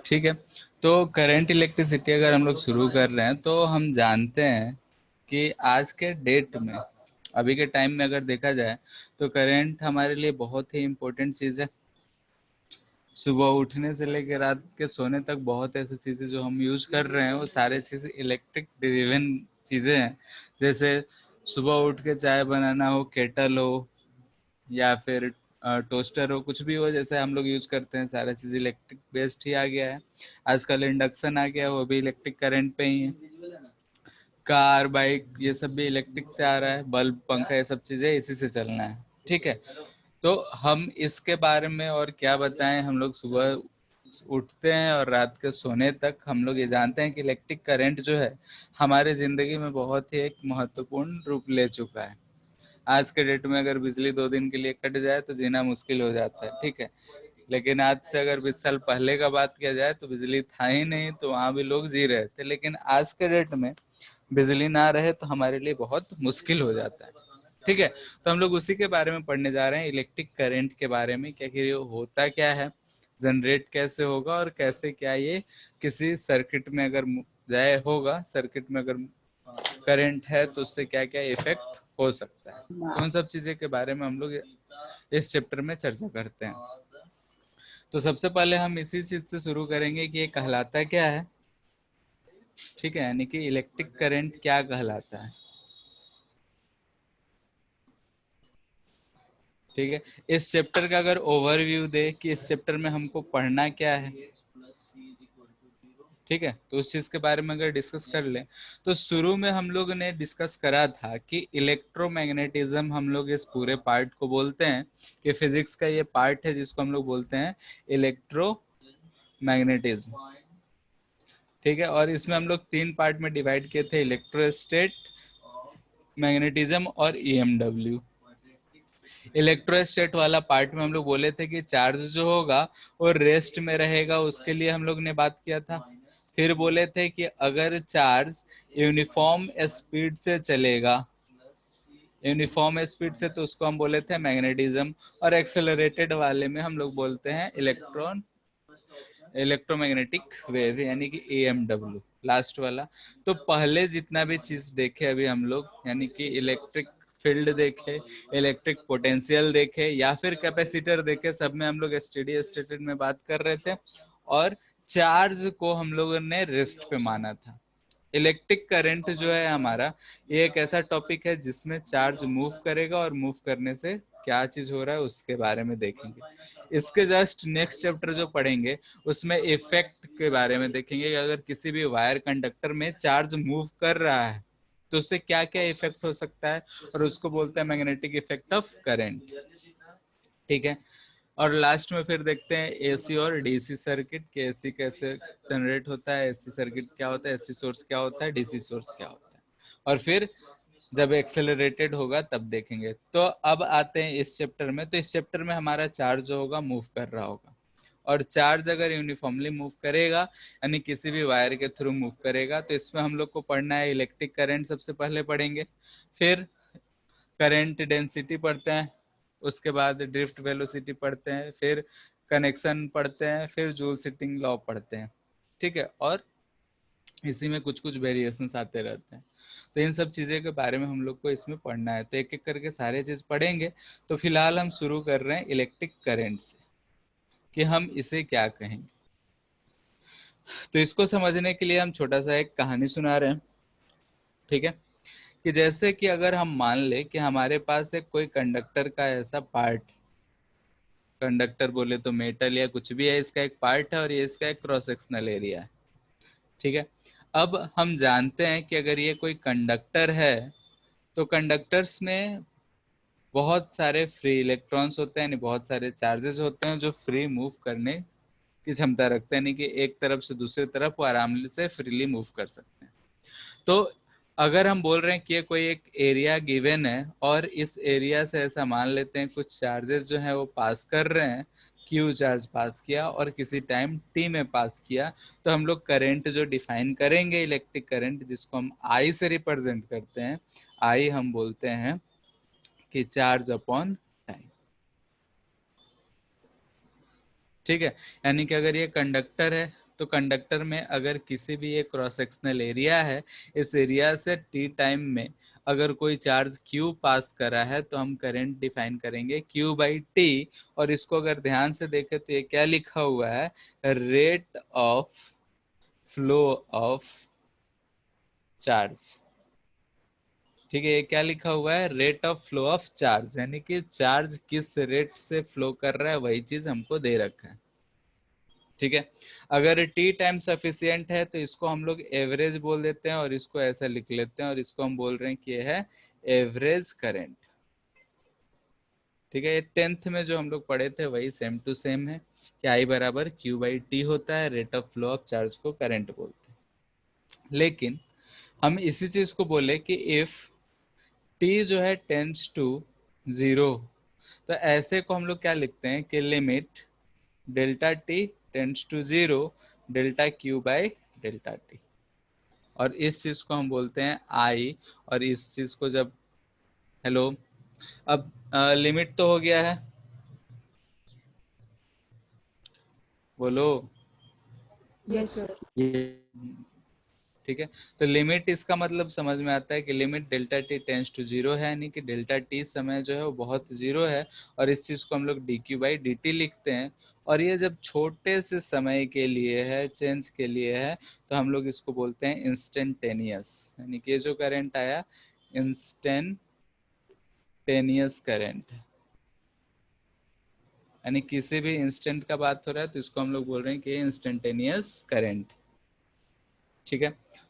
ठीक है, तो करंट इलेक्ट्रिसिटी अगर हम लोग शुरू कर रहे हैं तो हम जानते हैं कि आज के डेट में, अभी के टाइम में अगर देखा जाए तो करंट हमारे लिए बहुत ही इम्पोर्टेंट चीज़ है। सुबह उठने से लेकर रात के सोने तक बहुत ऐसी चीज़ें जो हम यूज कर रहे हैं वो सारे चीज़ें इलेक्ट्रिक ड्रिवन चीज़ें हैं। जैसे सुबह उठ के चाय बनाना हो, केटल हो, या फिर टोस्टर हो, कुछ भी हो, जैसे हम लोग यूज करते हैं, सारा चीज़ इलेक्ट्रिक बेस्ड ही आ गया है। आजकल इंडक्शन आ गया है, वो भी इलेक्ट्रिक करंट पे ही है। कार, बाइक, ये सब भी इलेक्ट्रिक से आ रहा है। बल्ब, पंखा, ये सब चीज़ें इसी से चलना है। ठीक है, तो हम इसके बारे में और क्या बताएं। हम लोग सुबह उठते हैं और रात के सोने तक हम लोग ये जानते हैं कि इलेक्ट्रिक करंट जो है हमारे ज़िंदगी में बहुत ही एक महत्वपूर्ण रूप ले चुका है। आज के डेट में अगर बिजली 2 दिन के लिए कट जाए तो जीना मुश्किल हो जाता है। ठीक है, लेकिन आज से अगर 20 साल पहले का बात किया जाए तो बिजली था ही नहीं, तो वहाँ भी लोग जी रहे थे। लेकिन आज के डेट में बिजली ना रहे तो हमारे लिए बहुत मुश्किल हो जाता है। ठीक है, तो हम लोग उसी के बारे में पढ़ने जा रहे हैं, इलेक्ट्रिक करंट के बारे में। क्या ये होता क्या है, जनरेट कैसे होगा, और कैसे क्या ये किसी सर्किट में अगर जाए होगा, सर्किट में अगर करंट है तो उससे क्या क्या इफेक्ट हो सकता है। तो उन सब चीज़ें के बारे में हम लोग इस चैप्टर में चर्चा करते हैं। तो सबसे पहले हम इसी चीज़ से शुरू करेंगे कि ये कहलाता क्या है। ठीक है, यानी कि इलेक्ट्रिक करंट क्या कहलाता है। ठीक है, इस चैप्टर का अगर ओवरव्यू दे कि इस चैप्टर में हमको पढ़ना क्या है, ठीक है, तो उस चीज के बारे में अगर डिस्कस कर लें तो शुरू में हम लोग ने डिस्कस करा था कि इलेक्ट्रोमैग्नेटिज्म, हम लोग इस पूरे पार्ट को बोलते हैं कि फिजिक्स का ये पार्ट है जिसको हम लोग बोलते हैं इलेक्ट्रोमैग्नेटिज्म। ठीक है, और इसमें हम लोग 3 पार्ट में डिवाइड किए थे, इलेक्ट्रोस्टेट, मैग्नेटिज्म और ईएमडब्ल्यू। इलेक्ट्रोस्टेट वाला पार्ट में हम लोग बोले थे कि चार्ज जो होगा वो रेस्ट में रहेगा, उसके लिए हम लोग ने बात किया था। फिर बोले थे कि अगर चार्ज यूनिफॉर्म स्पीड से चलेगा, यूनिफॉर्म स्पीड से, तो उसको हम बोले थे मैग्नेटिज्म। और एक्सेलरेटेड वाले में हम लोग बोलते हैं इलेक्ट्रोमैग्नेटिक वेव, यानी कि एएमडब्ल्यू लास्ट वाला। तो पहले जितना भी चीज देखे अभी हम लोग, यानी कि इलेक्ट्रिक फील्ड देखे, इलेक्ट्रिक पोटेंशियल देखे, या फिर कैपेसिटर देखे, सब में हम लोग स्टेडी स्टेट में बात कर रहे थे। और चार्ज को हम लोगों ने रेस्ट पे माना था। इलेक्ट्रिक करंट जो है हमारा, ये एक ऐसा टॉपिक है जिसमें चार्ज मूव करेगा, और मूव करने से क्या चीज हो रहा है उसके बारे में देखेंगे। इसके जस्ट नेक्स्ट चैप्टर जो पढ़ेंगे उसमें इफेक्ट के बारे में देखेंगे कि अगर किसी भी वायर कंडक्टर में चार्ज मूव कर रहा है तो उससे क्या क्या इफेक्ट हो सकता है, और उसको बोलते हैं मैग्नेटिक इफेक्ट ऑफ करंट। ठीक है, और लास्ट में फिर देखते हैं एसी और डीसी सर्किट, कि एसी कैसे जनरेट होता है, एसी सर्किट क्या होता है, एसी सोर्स क्या होता है, डीसी सोर्स क्या होता है। और फिर जब एक्सेलरेटेड होगा तब देखेंगे। तो अब आते हैं इस चैप्टर में। तो इस चैप्टर में हमारा चार्ज जो होगा मूव कर रहा होगा, और चार्ज अगर यूनिफॉर्मली मूव करेगा, यानी किसी भी वायर के थ्रू मूव करेगा, तो इसमें हम लोग को पढ़ना है इलेक्ट्रिक करंट, सबसे पहले पढ़ेंगे। फिर करंट डेंसिटी पढ़ते हैं, उसके बाद ड्रिफ्ट वेलोसिटी पढ़ते हैं, फिर कनेक्शन पढ़ते हैं, फिर जूल सिटिंग लॉ पढ़ते हैं। ठीक है, और इसी में कुछ कुछ वेरिएशंस आते रहते हैं। तो इन सब चीज़ों के बारे में हम लोग को इसमें पढ़ना है, तो एक एक करके सारे चीज़ पढ़ेंगे। तो फिलहाल हम शुरू कर रहे हैं इलेक्ट्रिक करंट से, कि हम इसे क्या कहेंगे। तो इसको समझने के लिए हम छोटा सा एक कहानी सुना रहे हैं। ठीक है, कि जैसे कि अगर हम मान ले कि हमारे पास एक कोई कंडक्टर का ऐसा पार्ट, कंडक्टर बोले तो मेटल या कुछ भी है, इसका एक पार्ट है और ये इसका एक क्रॉस सेक्शनल एरिया है। ठीक है, अब हम जानते हैं कि अगर ये कोई कंडक्टर है तो कंडक्टर्स में बहुत सारे फ्री इलेक्ट्रॉन्स होते हैं, यानी बहुत सारे चार्जेस होते हैं जो फ्री मूव करने की क्षमता रखते हैं, यानी कि एक तरफ से दूसरी तरफ वो आराम से फ्रीली मूव कर सकते हैं। तो अगर हम बोल रहे हैं कि ये कोई एक एरिया गिवन है, और इस एरिया से ऐसा मान लेते हैं कुछ चार्जेस जो है वो पास कर रहे हैं, क्यू चार्ज पास किया और किसी टाइम टी में पास किया, तो हम लोग करंट जो डिफाइन करेंगे, इलेक्ट्रिक करंट, जिसको हम आई से रिप्रेजेंट करते हैं, आई हम बोलते हैं कि चार्ज अपॉन टाइम। ठीक है, यानी कि अगर ये कंडक्टर है तो कंडक्टर में अगर किसी भी एक क्रॉस सेक्शनल एरिया है, इस एरिया से टी टाइम में अगर कोई चार्ज q पास करा है तो हम करंट डिफाइन करेंगे q बाई टी। और इसको अगर ध्यान से देखें तो ये क्या लिखा हुआ है, rate of flow of charge. ठीक है, ये क्या लिखा हुआ है, rate of flow of charge, यानी कि चार्ज किस रेट से फ्लो कर रहा है वही चीज हमको दे रखा है। ठीक है, अगर टी टाइम सफिशियंट है तो इसको हम लोग एवरेज बोल देते हैं और इसको ऐसा लिख लेते हैं और इसको हम बोल रहे हैं कि ये है एवरेज करंट। ठीक है, ये 10th में जो हम लोग पढ़े थे वही सेम टू सेम है कि आई बराबर क्यू बाई टी होता है, rate of flow of charge को करंट बोलते हैं। लेकिन हम इसी चीज को बोले कि इफ टी जो है टेंस टू जीरो, तो ऐसे को हम लोग क्या लिखते हैं कि limit delta T tends to zero delta Q by delta T. और इस चीज को हम बोलते हैं आई। और इस चीज को जब, हेलो, अब लिमिट तो हो गया है, बोलो। Yes sir. ठीक है, तो लिमिट इसका मतलब समझ में आता है कि limit delta T tends to zero है, यानी कि डेल्टा टी समय जो है वो बहुत जीरो है। और इस चीज को हम लोग D Q by D T लिखते हैं। और ये जब छोटे से समय के लिए है, चेंज के लिए है, तो हम लोग इसको बोलते हैं इंस्टेंटेनियस, यानी कि ये जो करंट आया इंस्टेंटेनियस करंट, यानी किसी भी इंस्टेंट का बात हो रहा है तो इसको हम लोग बोल रहे हैं कि इंस्टेंटेनियस करंट। ठीक है,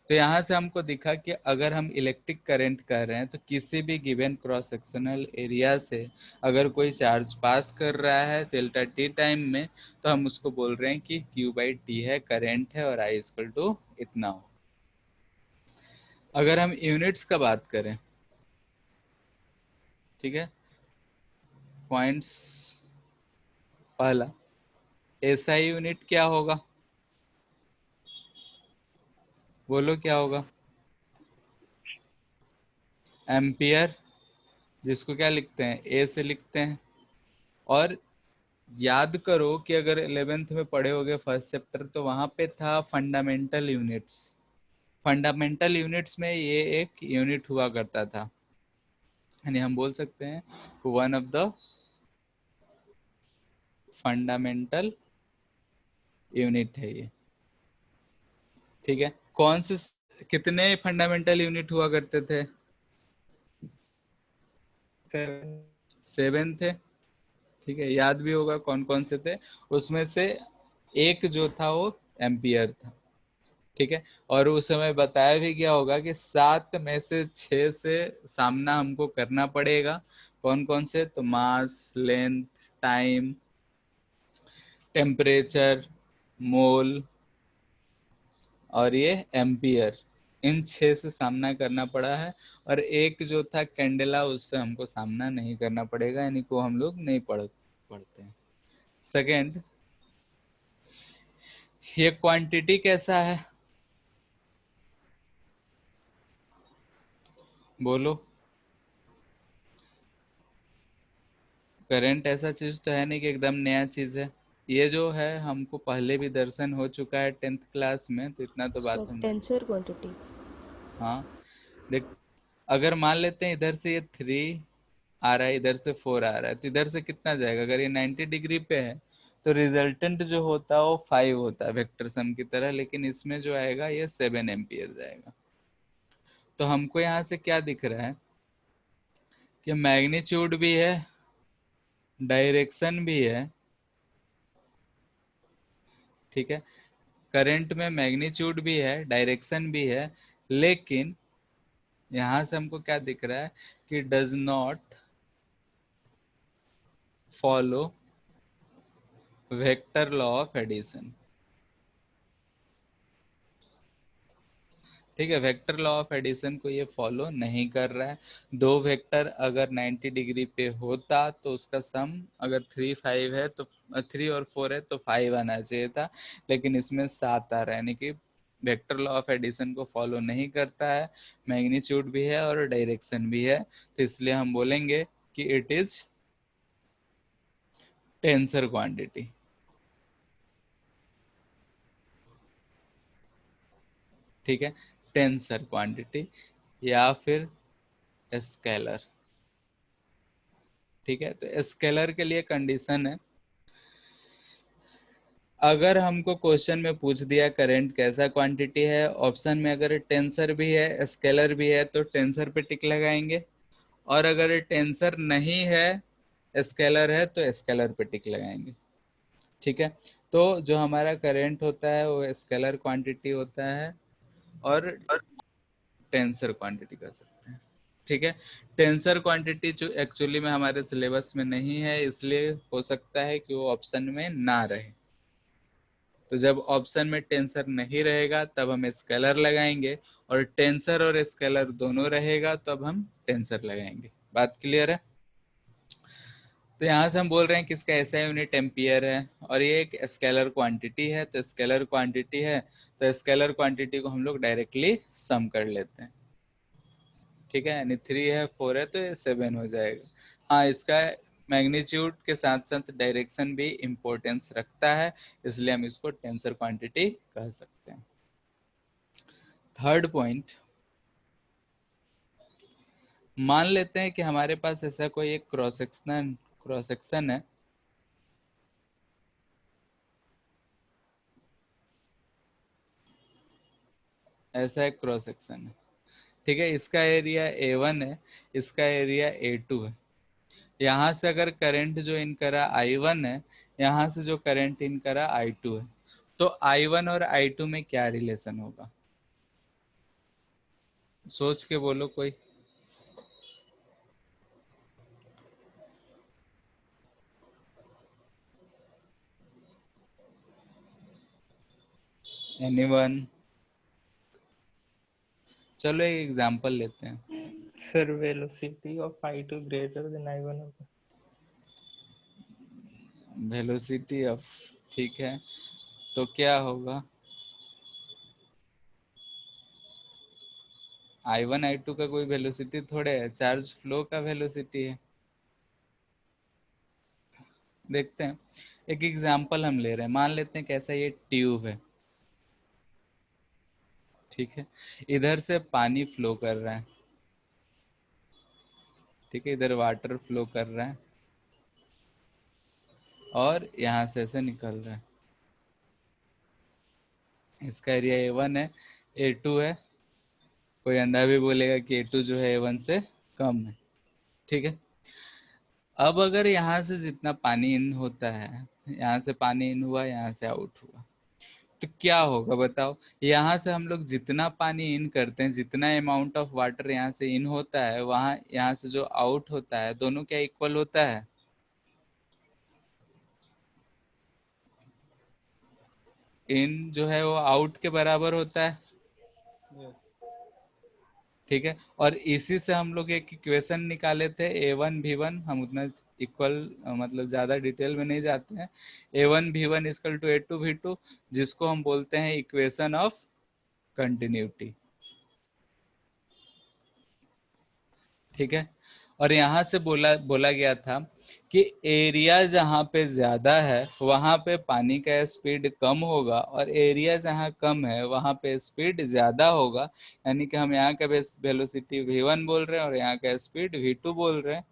तो यहाँ से हमको दिखा कि अगर हम इलेक्ट्रिक करंट कह रहे हैं तो किसी भी गिवन क्रॉस सेक्शनल एरिया से अगर कोई चार्ज पास कर रहा है डेल्टा टी टाइम में, तो हम उसको बोल रहे हैं कि क्यू बाई टी है, करंट है, और आई इक्वल टू इतना हो। अगर हम यूनिट्स का बात करें, ठीक है, पॉइंट्स, पहला एसआई यूनिट क्या होगा, बोलो क्या होगा, एम्पियर, जिसको क्या लिखते हैं, ए से लिखते हैं। और याद करो कि अगर 11th में पढ़े होगे फर्स्ट चैप्टर, तो वहां पे था फंडामेंटल यूनिट्स। फंडामेंटल यूनिट्स में ये एक यूनिट हुआ करता था, यानी हम बोल सकते हैं one of the fundamental unit है ये। ठीक है, कौन से, कितने फंडामेंटल यूनिट हुआ करते थे, 7 थे। ठीक है, याद भी होगा कौन कौन से थे, उसमें से एक जो था वो एम्पियर था। ठीक है, और उस समय बताया भी गया होगा कि 7 में से 6 से सामना हमको करना पड़ेगा। कौन कौन से, तो मास, लेंथ, टाइम, टेम्परेचर, मोल और ये एम्पियर, इन 6 से सामना करना पड़ा है। और एक जो था कैंडेला, उससे हमको सामना नहीं करना पड़ेगा, यानी को हम लोग नहीं पढ़ते हैं। सेकेंड, ये क्वांटिटी कैसा है, बोलो। करंट ऐसा चीज तो है नहीं कि एकदम नया चीज है, ये जो है हमको पहले भी दर्शन हो चुका है 10th क्लास में, तो इतना तो बात सर हम, टेंसर क्वांटिटी। हाँ। देख, अगर मान लेते हैं इधर से ये 3 आ रहा है, इधर से 4 आ रहा है, तो इधर से कितना जाएगा, अगर ये 90 डिग्री पे है तो रिजल्टेंट जो होता है वो 5 होता है वेक्टर सम की तरह, लेकिन इसमें जो आएगा ये 7 एम्पियर जाएगा। तो हमको यहाँ से क्या दिख रहा है कि मैग्नीट्यूड भी है, डायरेक्शन भी है। ठीक है, करंट में मैग्नीट्यूड भी है, डायरेक्शन भी है, लेकिन यहाँ से हमको क्या दिख रहा है कि does not follow vector law of addition. ठीक है, वेक्टर लॉ ऑफ एडिशन को ये फॉलो नहीं कर रहा है। दो वेक्टर अगर 90 डिग्री पे होता तो उसका सम अगर 3 5 है तो 3 और 4 है तो 5 आना चाहिए था, लेकिन इसमें 7 आ रहा है, यानी कि वेक्टर लॉ ऑफ एडिशन को फॉलो नहीं करता है। मैग्नीट्यूड भी है और डायरेक्शन भी है, तो इसलिए हम बोलेंगे कि इट इज टेंसर क्वांटिटी। ठीक है, टेंसर क्वांटिटी या फिर स्केलर। ठीक है, तो स्केलर के लिए कंडीशन है, अगर हमको क्वेश्चन में पूछ दिया करंट कैसा क्वांटिटी है, ऑप्शन में अगर टेंसर भी है स्केलर भी है तो टेंसर पे टिक लगाएंगे, और अगर टेंसर नहीं है स्केलर है तो स्केलर पे टिक लगाएंगे। ठीक है, तो जो हमारा करंट होता है वो स्केलर क्वांटिटी होता है और टेंसर क्वांटिटी कह सकते हैं। ठीक है, टेंसर क्वांटिटी जो एक्चुअली में हमारे सिलेबस में नहीं है, इसलिए हो सकता है कि वो ऑप्शन में ना रहे। तो जब ऑप्शन में टेंसर नहीं रहेगा तब हम स्केलर लगाएंगे, और टेंसर और स्केलर दोनों रहेगा तो अब हम टेंसर लगाएंगे। बात क्लियर है? तो यहाँ से हम बोल रहे हैं कि इसका एसआई यूनिट एम्पियर है, और ये एक स्केलर क्वांटिटी है, तो स्केलर क्वांटिटी है तो स्केलर क्वांटिटी को हम लोग डायरेक्टली सम कर लेते हैं। ठीक है, यानी 3 है 4 है तो ये 7 हो जाएगा। हाँ, इसका मैग्नीट्यूड के साथ साथ डायरेक्शन भी इम्पोर्टेंस रखता है, इसलिए हम इसको टेंसर क्वांटिटी कह सकते हैं। थर्ड पॉइंट, मान लेते हैं कि हमारे पास ऐसा कोई एक क्रॉस सेक्शन है, ऐसा एक क्रॉस सेक्शन है। ठीक है, इसका एरिया A1 है, इसका एरिया A2 है। यहाँ से अगर करंट जो इन करा I1 है, यहाँ से जो करंट इन करा I2 है, तो I1 और I2 में क्या रिलेशन होगा? सोच के बोलो कोई। एनीवन? चलो एक एग्जांपल लेते हैं। Sir velocity of I2 greater than I1 होगा। वेलोसिटी ऑफ, ठीक है, तो क्या होगा? I1 I2 का कोई वेलोसिटी थोड़े है, चार्ज फ्लो का वेलोसिटी है। देखते हैं, एक एग्जांपल हम ले रहे हैं, मान लेते हैं कैसा ये ट्यूब है। ठीक है, इधर से पानी फ्लो कर रहा है। ठीक है, इधर वाटर फ्लो कर रहा है और यहाँ से ऐसे निकल रहा है। इसका एरिया A1 है, A2 है। कोई अंधा भी बोलेगा कि A2 जो है A1 से कम है। ठीक है, अब अगर यहाँ से जितना पानी इन होता है, यहाँ से पानी इन हुआ, यहाँ से आउट हुआ, तो क्या होगा बताओ? यहाँ से हम लोग जितना पानी इन करते हैं, जितना अमाउंट ऑफ वाटर यहाँ से इन होता है, वहाँ यहाँ से जो आउट होता है, दोनों क्या इक्वल होता है? इन जो है वो आउट के बराबर होता है। यस। ठीक है, और इसी से हम लोग एक इक्वेशन निकाले थे A1 V1, हम उतना इक्वल मतलब ज़्यादा डिटेल में नहीं जाते हैं। A1 V1 equal to A2 V2, जिसको हम बोलते हैं इक्वेशन ऑफ कंटिन्यूटी। ठीक है, और यहाँ से बोला बोला गया था कि एरिया जहाँ पे ज़्यादा है वहाँ पे पानी का स्पीड कम होगा, और एरिया जहाँ कम है वहाँ पे स्पीड ज़्यादा होगा। यानी कि हम यहाँ का वेलोसिटी V1 बोल रहे हैं और यहाँ का स्पीड V2 बोल रहे हैं।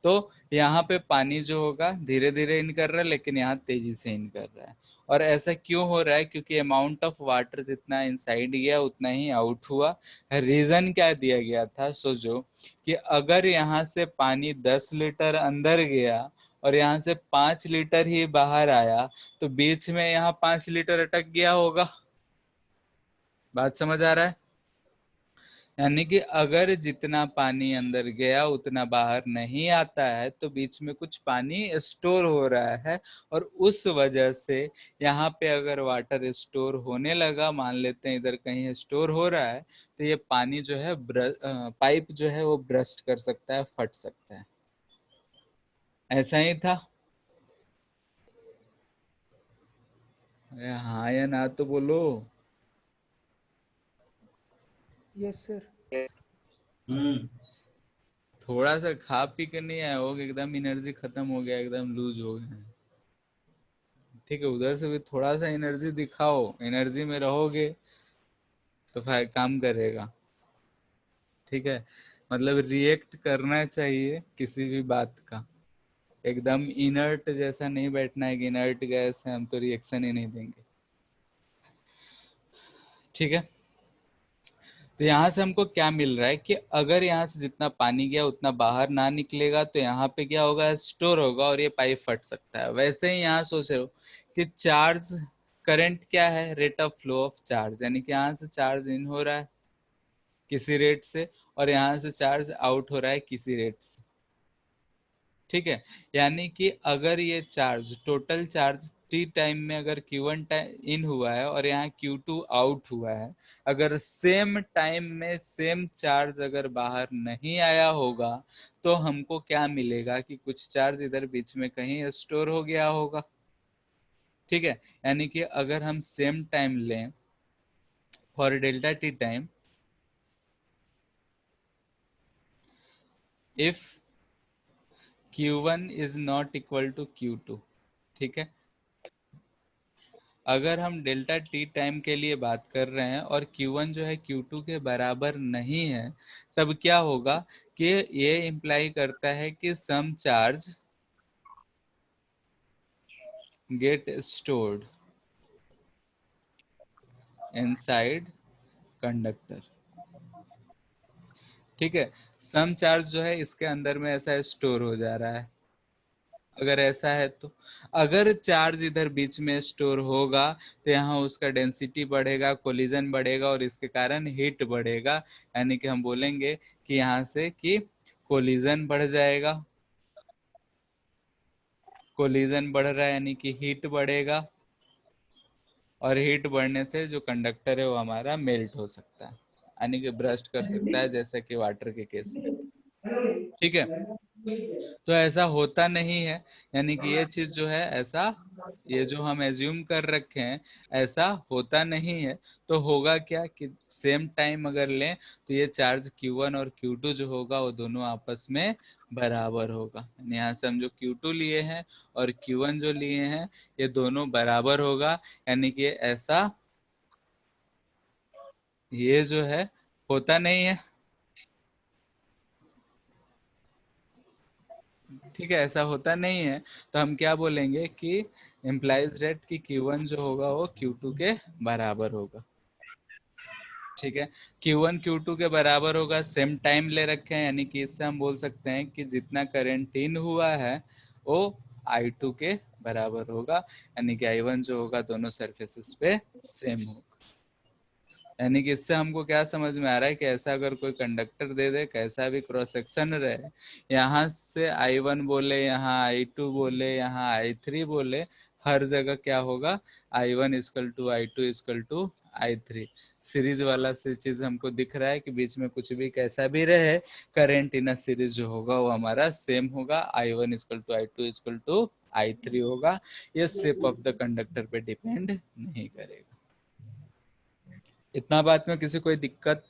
तो यहाँ पे पानी जो होगा धीरे धीरे इन कर रहा है, लेकिन यहाँ तेजी से इन कर रहा है। और ऐसा क्यों हो रहा है? क्योंकि अमाउंट ऑफ वाटर जितना इनसाइड गया उतना ही आउट हुआ। रीजन क्या दिया गया था? सोचो कि अगर यहाँ से पानी 10 लीटर अंदर गया और यहाँ से 5 लीटर ही बाहर आया, तो बीच में यहाँ 5 लीटर अटक गया होगा। बात समझ आ रहा है? यानी कि अगर जितना पानी अंदर गया उतना बाहर नहीं आता है, तो बीच में कुछ पानी स्टोर हो रहा है, और उस वजह से यहाँ पे अगर वाटर स्टोर होने लगा, मान लेते हैं इधर कहीं स्टोर हो रहा है, तो ये पानी जो है पाइप जो है वो ब्रस्ट कर सकता है, फट सकता है। ऐसा ही था। अरे हाँ या ना तो बोलो। Yes sir. थोड़ा सा खा पी के नहीं आए हो, एकदम एनर्जी खत्म हो गया, एकदम लूज हो गए। ठीक है, उधर से भी थोड़ा सा एनर्जी दिखाओ, एनर्जी में रहोगे तो काम करेगा। ठीक है, मतलब रिएक्ट करना चाहिए किसी भी बात का, एकदम इनर्ट जैसा नहीं बैठना है कि इनर्ट गैस है हम तो रिएक्शन ही नहीं देंगे। ठीक है, तो यहाँ से हमको क्या मिल रहा है कि अगर यहाँ से जितना पानी गया उतना बाहर ना निकलेगा तो यहाँ पे क्या होगा, स्टोर होगा और ये पाइप फट सकता है। वैसे ही यहाँ सोच रहे हो कि चार्ज करंट क्या है, rate of flow of charge, यानी कि यहाँ से चार्ज इन हो रहा है किसी रेट से और यहाँ से चार्ज आउट हो रहा है किसी रेट से। ठीक है, यानी कि अगर ये charge total charge T time में अगर Q1 टाइम इन हुआ है और यहाँ Q2 आउट हुआ है, अगर सेम टाइम में सेम चार्ज अगर बाहर नहीं आया होगा तो हमको क्या मिलेगा कि कुछ चार्ज इधर बीच में कहीं स्टोर हो गया होगा। ठीक है, यानी कि अगर हम सेम टाइम लें for delta T time, if Q1 is not equal to Q2, ठीक है, अगर हम डेल्टा टी टाइम के लिए बात कर रहे हैं और Q1 जो है Q2 के बराबर नहीं है, तब क्या होगा कि ये इम्प्लाई करता है कि some charge get stored inside conductor. ठीक है, सम चार्ज जो है इसके अंदर में ऐसा स्टोर हो जा रहा है। अगर ऐसा है तो अगर चार्ज इधर बीच में स्टोर होगा तो यहाँ उसका डेंसिटी बढ़ेगा, कोलिजन बढ़ेगा और इसके कारण हीट बढ़ेगा, यानी कि हम बोलेंगे कि यहाँ से कि कोलिजन बढ़ जाएगा। कोलिजन बढ़ रहा है यानी कि हीट बढ़ेगा और हीट बढ़ने से जो कंडक्टर है वो हमारा मेल्ट हो सकता है, यानी कि ब्रस्ट कर सकता है, जैसे कि वाटर के केस में। ठीक है, तो ऐसा होता नहीं है, यानी कि ये चीज जो है ऐसा, ये जो हम एज्यूम कर रखे हैं ऐसा होता नहीं है। तो होगा क्या कि सेम टाइम अगर लें तो ये चार्ज Q1 और Q2 जो होगा वो दोनों आपस में बराबर होगा। यानी यहाँ से हम जो Q2 लिए हैं और Q1 जो लिए हैं ये दोनों बराबर होगा, यानी कि ऐसा ये जो है होता नहीं है। ठीक है, ऐसा होता नहीं है, तो हम क्या बोलेंगे कि इम्प्लाइज डेट कि Q1 जो होगा वो Q2 के बराबर होगा। ठीक है, Q1 Q2 के बराबर होगा, सेम टाइम ले रखे हैं, यानी कि इससे हम बोल सकते हैं कि जितना करंट इन हुआ है वो I2 के बराबर होगा, यानी कि I1 जो होगा दोनों सरफेसेस पे सेम होगा। यानी कि इससे हमको क्या समझ में आ रहा है कि ऐसा अगर कोई कंडक्टर दे दे, कैसा भी क्रॉस सेक्शन रहे, यहाँ से I1 बोले, यहाँ I2 बोले, यहाँ I3 बोले, हर जगह क्या होगा, I1 equal to I2 equal to I3। Series वाला से चीज हमको दिख रहा है कि बीच में कुछ भी कैसा भी रहे, करंट इन सीरीज जो होगा वो हमारा सेम होगा, I1 equal to I2 equal to I3 होगा। ये शेप ऑफ द कंडक्टर पे डिपेंड नहीं करेगा। इतना बात में किसी कोई दिक्कत?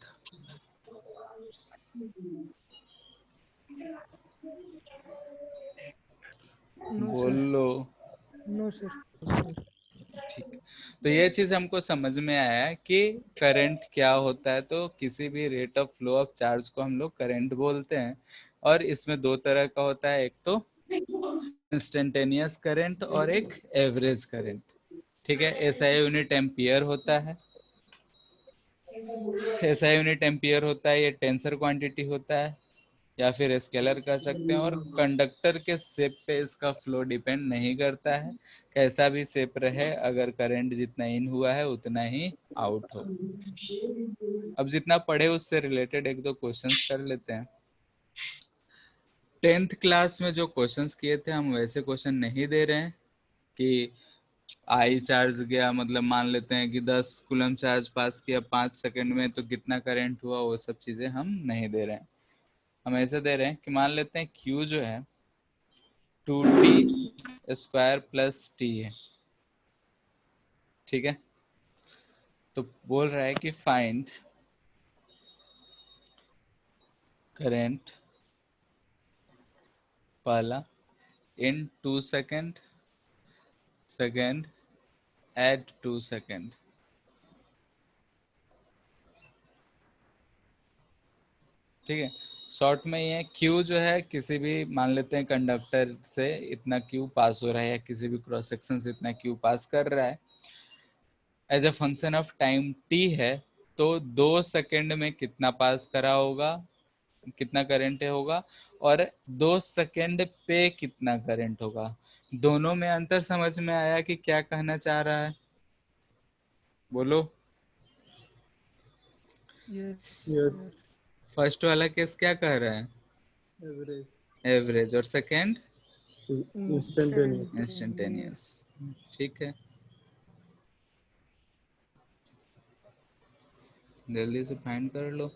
नो बोल सर। लो। No sir. ठीक, तो ये चीज हमको समझ में आया कि करंट क्या होता है। तो किसी भी rate of flow of charge को हम लोग करंट बोलते हैं, और इसमें दो तरह का होता है, एक तो इंस्टेंटेनियस करंट और एक एवरेज करंट। ठीक है, एसआई यूनिट एम्पियर होता है, एसआई यूनिट एम्पियर होता है, ये टेंसर क्वांटिटी होता है या फिर स्केलर कह सकते हैं, और कंडक्टर के शेप पे इसका फ्लो डिपेंड नहीं करता है, कैसा भी शेप रहे, अगर करंट जितना इन हुआ है उतना ही आउट हो। अब जितना पढ़े उससे रिलेटेड एक दो क्वेश्चंस कर लेते हैं। 10th क्लास में जो क्वेश्चंस किए थे हम वैसे क्वेश्चन नहीं दे रहे हैं कि आई चार्ज गया, मतलब मान लेते हैं कि 10 कूलम चार्ज पास किया 5 सेकंड में तो कितना करंट हुआ, वो सब चीजें हम नहीं दे रहे हैं। हम ऐसे दे रहे हैं कि मान लेते हैं Q जो है 2t² प्लस टी है। ठीक है, तो बोल रहा है कि फाइंड करंट पहला इन 2 सेकेंड, सेकेंड एट 2 सेकेंड। ठीक है, शॉर्ट में ये क्यू जो है किसी भी मान लेते हैं कंडक्टर से इतना क्यू पास हो रहा है या किसी भी क्रॉस सेक्शन से इतना क्यू पास कर रहा है as a function of time T है, तो 2 सेकंड में कितना पास करा होगा, कितना करंट होगा, और 2 सेकंड पे कितना करंट होगा। दोनों में अंतर समझ में आया कि क्या कहना चाह रहा है, बोलो। Yes yes, sir. फर्स्ट वाला केस क्या कह रहा है, एवरेज, एवरेज, और सेकंड इंस्टेंटेनियस। इंस्टेंटेनियस। ठीक है, जल्दी से फाइंड कर लो।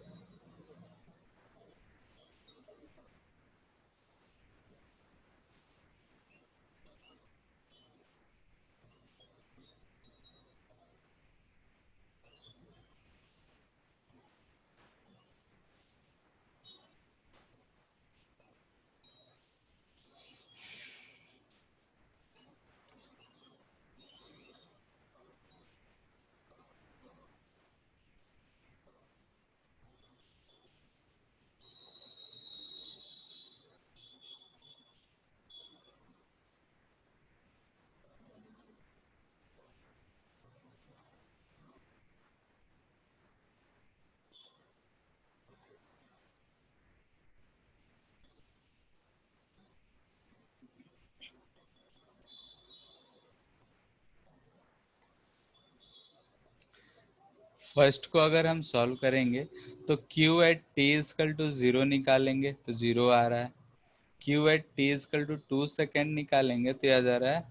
फर्स्ट को अगर हम सॉल्व करेंगे तो q at T equal to 0 निकालेंगे तो 0 आ रहा है, q at T equal to 2 second निकालेंगे तो यह आ रहा है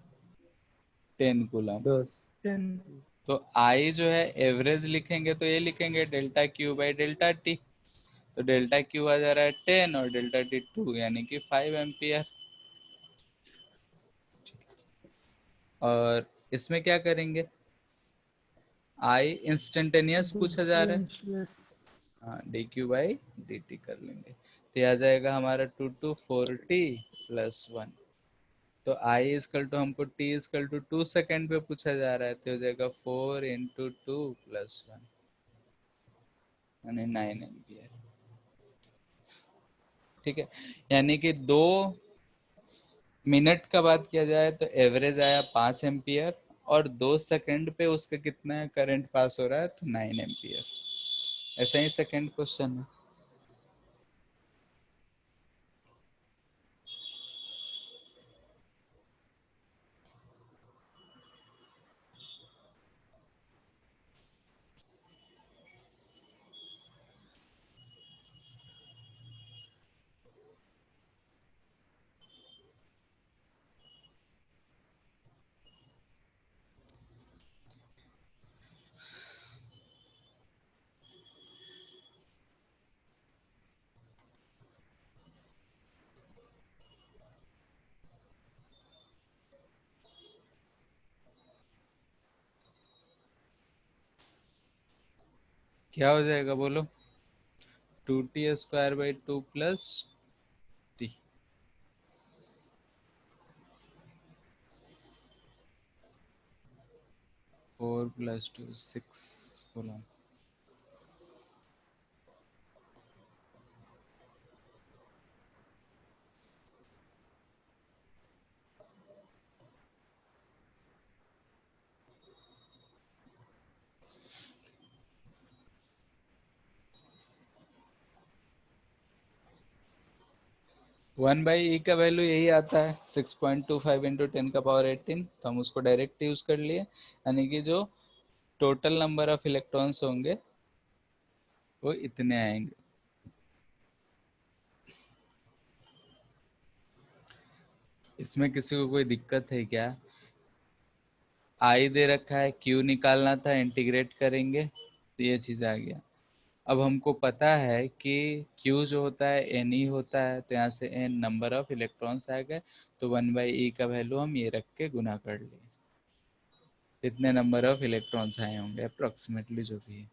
10 कूलम। 10। 10। तो I जो है एवरेज लिखेंगे तो ये लिखेंगे delta Q by delta T, तो डेल्टा क्यू आ जा रहा है 10 और डेल्टा टी 2 यानी कि 5 एम्पियर। और इसमें क्या करेंगे, I इंस्टेंटेनियस पूछा जा रहा है, डिफरेंशिएट। हाँ D Q by D T कर लेंगे तो ये आ जाएगा हमारा 2 टू 4t प्लस 1। तो आई इजकल टू हमको t इजकल टू 2 सेकेंड पे पूछा जा रहा है तो हो जाएगा 4 इंटू 2 प्लस 1 यानी 9 एम्पियर। ठीक है, यानी कि 2 मिनट का बात किया जाए तो एवरेज आया 5 एम्पियर, और 2 सेकेंड पे उसका कितना करंट पास हो रहा है तो 9 एम्पियर। ऐसा ही सेकेंड क्वेश्चन है। क्या हो जाएगा बोलो, 2t² by 2 plus T, 4 plus 2 6 coulomb. 1/e का वैल्यू यही आता है 6.25 इंटू 10⁻18, तो हम उसको डायरेक्ट यूज कर लिए, यानी कि जो टोटल नंबर ऑफ इलेक्ट्रॉन्स होंगे वो इतने आएंगे। इसमें किसी को कोई दिक्कत है क्या, आई दे रखा है, क्यू निकालना था, इंटीग्रेट करेंगे तो ये चीज़ आ गया। अब हमको पता है कि Q जो होता है एन ही होता है, तो यहाँ से एन नंबर ऑफ इलेक्ट्रॉन्स आ गए, तो 1/e का वैल्यू हम ये रख के गुना कर लिए, इतने नंबर ऑफ इलेक्ट्रॉन्स आए होंगे अप्रोक्सीमेटली जो भी है।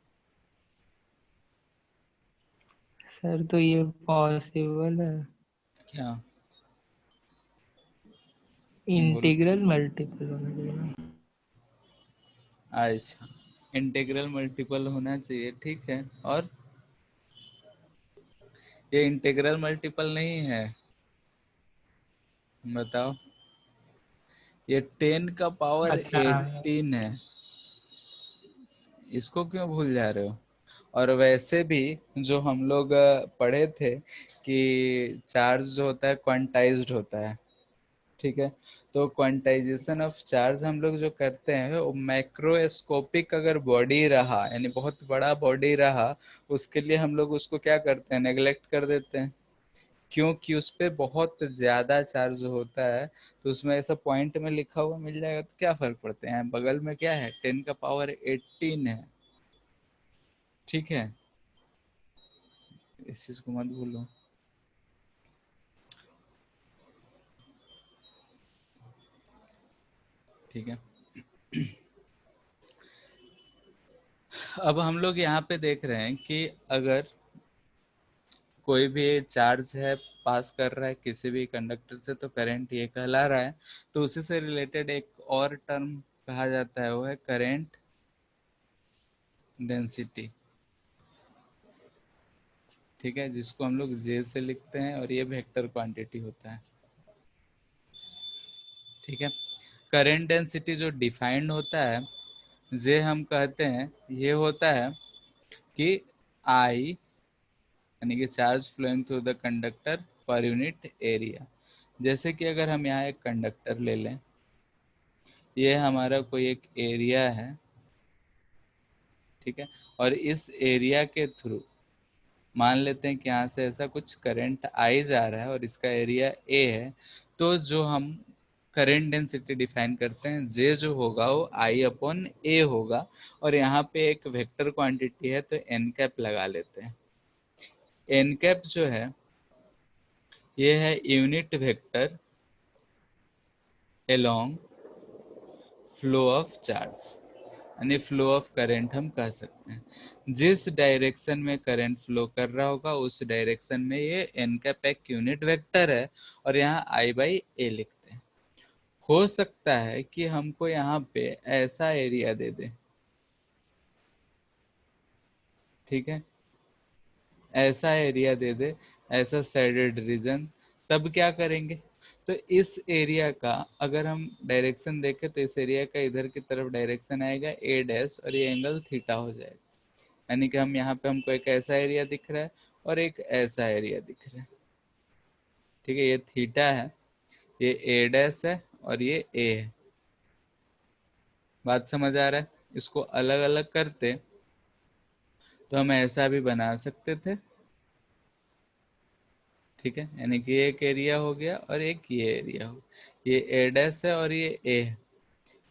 सर तो ये पॉसिबल है, क्या बोलो, इंटीग्रल मल्टीपल होना चाहिए ना। अच्छा इंटीग्रल मल्टीपल होना चाहिए, ठीक है। और ये इंटीग्रल मल्टीपल नहीं है, बताओ। ये 10 का पावर अच्छा 18 है, इसको क्यों भूल जा रहे हो। और वैसे भी जो हम लोग पढ़े थे कि चार्ज जो होता है क्वांटाइज्ड होता है, ठीक है। तो क्वांटाइजेशन ऑफ चार्ज हम लोग जो करते हैं वो मैक्रोस्कोपिक अगर बॉडी रहा, यानी बहुत बड़ा बॉडी रहा, उसके लिए हम लोग उसको क्या करते हैं, नेग्लेक्ट कर देते हैं, क्योंकि उस पे बहुत ज्यादा चार्ज होता है। तो उसमें ऐसा पॉइंट में लिखा हुआ मिल जाएगा तो क्या फर्क पड़ता है, बगल में क्या है 10 का पावर 18 है, ठीक है, इस चीज को मत भूलो। ठीक है, अब हम लोग यहाँ पे देख रहे हैं कि अगर कोई भी चार्ज है पास कर रहा है किसी भी कंडक्टर से तो करंट ये कहला रहा है। तो उसी से रिलेटेड एक और टर्म कहा जाता है, वो है करंट डेंसिटी, ठीक है, जिसको हम लोग जे से लिखते हैं और ये वेक्टर क्वांटिटी होता है, ठीक है। करंट डेंसिटी जो डिफाइंड होता है, जे हम कहते हैं, ये होता है कि आई यानी कि charge flowing through the conductor per unit area. जैसे कि अगर हम यहाँ एक कंडक्टर ले लें, ये हमारा कोई एक एरिया है, ठीक है, और इस एरिया के थ्रू मान लेते हैं कि यहाँ से ऐसा कुछ करंट आई जा रहा है और इसका एरिया ए है। तो जो हम करंट डेंसिटी डिफाइन करते हैं, जे जो होगा वो आई अपॉन ए होगा, और यहाँ पे एक वेक्टर क्वांटिटी है तो एन कैप लगा लेते हैं। एन कैप जो है ये है unit vector along flow of charge, यानी फ्लो ऑफ करंट हम कह सकते हैं। जिस डायरेक्शन में करंट फ्लो कर रहा होगा उस डायरेक्शन में ये एन कैप एक यूनिट वेक्टर है, और यहाँ आई बाई ए लिखते हैं। हो सकता है कि हमको यहाँ पे ऐसा एरिया दे दे, ठीक है, ऐसा एरिया दे दे, ऐसा शेडेड रीजन, तब क्या करेंगे। तो इस एरिया का अगर हम डायरेक्शन देखें तो इस एरिया का इधर की तरफ डायरेक्शन आएगा ए डैश, और ये एंगल थीटा हो जाएगा। यानी कि हम यहाँ पे हमको एक ऐसा एरिया दिख रहा है और एक ऐसा एरिया दिख रहा है, ठीक है, ये थीटा है, ये ए डैश है और ये ए है। बात समझ आ रहा है। इसको अलग अलग करते तो हम ऐसा भी बना सकते थे, ठीक है, यानी कि एक एरिया हो गया और एक ये एरिया हो, ये ए डैश है और ये ए है,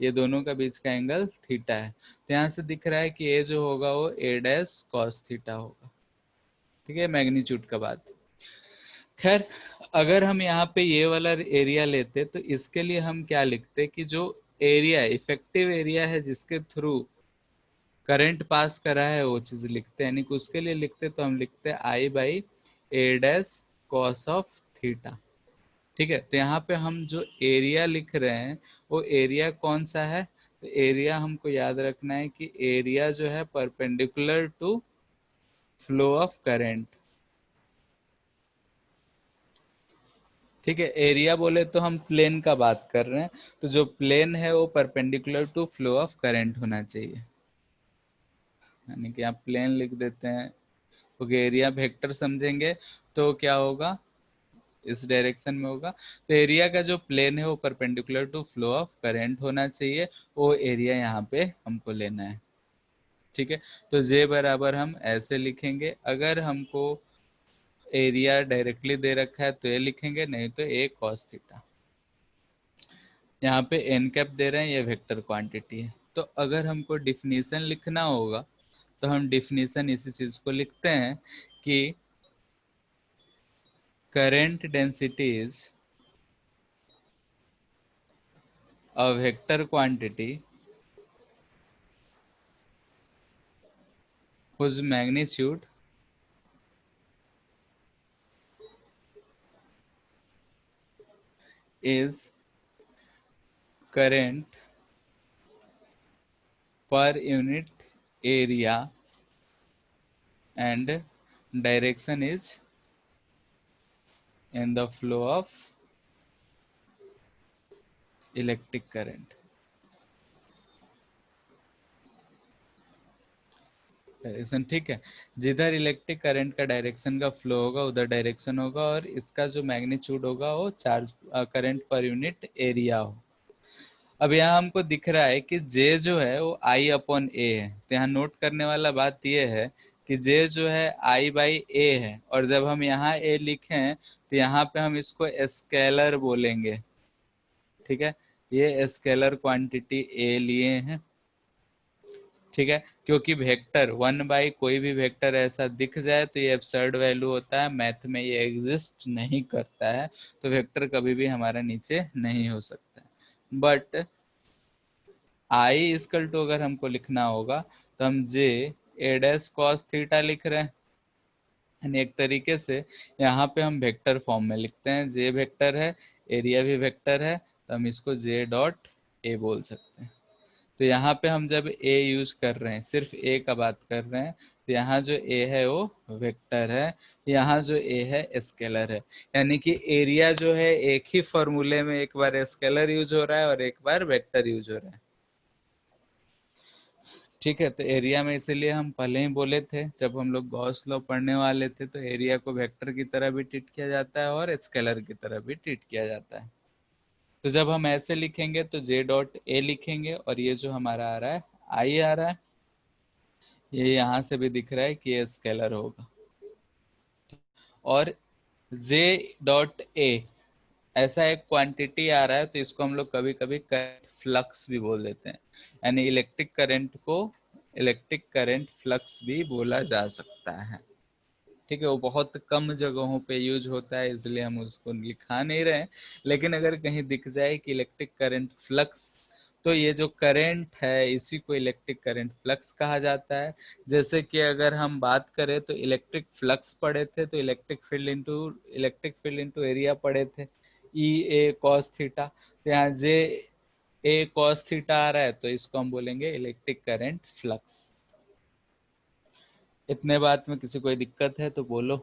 ये दोनों का बीच का एंगल थीटा है। तो यहाँ से दिख रहा है कि ए जो होगा वो ए डैश कॉस थीटा होगा, ठीक है, मैग्नीट्यूड का बात। खैर, अगर हम यहाँ पे ये वाला एरिया लेते तो इसके लिए हम क्या लिखते कि जो एरिया इफेक्टिव एरिया है जिसके थ्रू करंट पास करा है वो चीज लिखते हैं, यानी कि उसके लिए लिखते तो हम लिखते I by A dash cos of theta, ठीक है। तो यहाँ पे हम जो एरिया लिख रहे हैं वो एरिया कौन सा है, तो एरिया हमको याद रखना है कि एरिया जो है perpendicular to flow of current, ठीक है। एरिया बोले तो हम प्लेन का बात कर रहे हैं, तो जो प्लेन है वो perpendicular to flow of current होना चाहिए, यानी कि आप प्लेन लिख देते हैं। ओके, एरिया वेक्टर समझेंगे तो क्या होगा, इस डायरेक्शन में होगा, तो एरिया का जो प्लेन है वो perpendicular to flow of current होना चाहिए, वो एरिया यहाँ पे हमको लेना है, ठीक है। तो जे बराबर हम ऐसे लिखेंगे, अगर हमको एरिया डायरेक्टली दे रखा है तो ये लिखेंगे, नहीं तो ए कॉस थीटा। यहाँ पे एन कैप दे रहे हैं, ये वेक्टर क्वांटिटी है। तो अगर हमको डिफिनीशन लिखना होगा तो हम डिफिनीशन इसी चीज को लिखते हैं कि current density is a vector quantity whose magnitude is current per unit area and direction is in the flow of electric current. Direction ठीक है, जिधर इलेक्ट्रिक करंट का डायरेक्शन का फ्लो होगा उधर डायरेक्शन होगा, और इसका जो मैग्नीट्यूड होगा वो चार्ज करंट पर यूनिट एरिया हो। अब यहाँ हमको दिख रहा है कि J जो है वो I/A है, तो यहाँ नोट करने वाला बात ये है कि J जो है I/A है, और जब हम यहाँ A लिखें तो यहाँ पे हम इसको स्केलर बोलेंगे, ठीक है, ये स्केलर क्वांटिटी A लिए हैं, ठीक है, क्योंकि वेक्टर 1 कोई भी वेक्टर ऐसा दिख जाए तो ये एब्सर्ड वैल्यू होता है, मैथ में ये एग्जिस्ट नहीं करता है, तो वेक्टर कभी भी हमारा नीचे नहीं हो सकता। बट आई इक्वल टू अगर हमको लिखना होगा तो हम J cos थीटा लिख रहे हैं, यानी एक तरीके से यहाँ पे हम वेक्टर फॉर्म में लिखते हैं, J वेक्टर है, एरिया भी वेक्टर है, तो हम इसको J.A बोल सकते हैं। तो यहाँ पे हम जब A यूज कर रहे हैं, सिर्फ A का बात कर रहे हैं, तो यहाँ जो A है वो वेक्टर है, यहाँ जो A है स्केलर है, यानी कि एरिया जो है एक ही फॉर्मूले में एक बार स्केलर यूज हो रहा है और एक बार वेक्टर यूज हो रहा है, ठीक है। तो एरिया में इसीलिए हम पहले ही बोले थे जब हम लोग गॉस लॉ पढ़ने वाले थे, तो एरिया को वेक्टर की तरह भी ट्रीट किया जाता है और स्केलर की तरह भी ट्रीट किया जाता है। तो जब हम ऐसे लिखेंगे तो J.A लिखेंगे, और ये जो हमारा आ रहा है I आ रहा है, ये यहाँ से भी दिख रहा है कि ये स्केलर होगा, और J.A ऐसा एक क्वांटिटी आ रहा है, तो इसको हम लोग कभी कभी करंट फ्लक्स भी बोल देते हैं, यानी इलेक्ट्रिक करंट को इलेक्ट्रिक करंट फ्लक्स भी बोला जा सकता है, ठीक है। वो बहुत कम जगहों पे यूज होता है, इसलिए हम उसको लिखा नहीं रहे हैं, लेकिन अगर कहीं दिख जाए कि इलेक्ट्रिक करंट फ्लक्स, तो ये जो करंट है इसी को इलेक्ट्रिक करंट फ्लक्स कहा जाता है। जैसे कि अगर हम बात करें तो इलेक्ट्रिक फ्लक्स पढ़े थे, तो इलेक्ट्रिक फील्ड इनटू एरिया पढ़े थे, E/A cos थीटा, तो यहाँ J/A cos थीटा आ रहा है, तो इसको हम बोलेंगे इलेक्ट्रिक करंट फ्लक्स। इतने बात में किसी कोई दिक्कत है तो बोलो।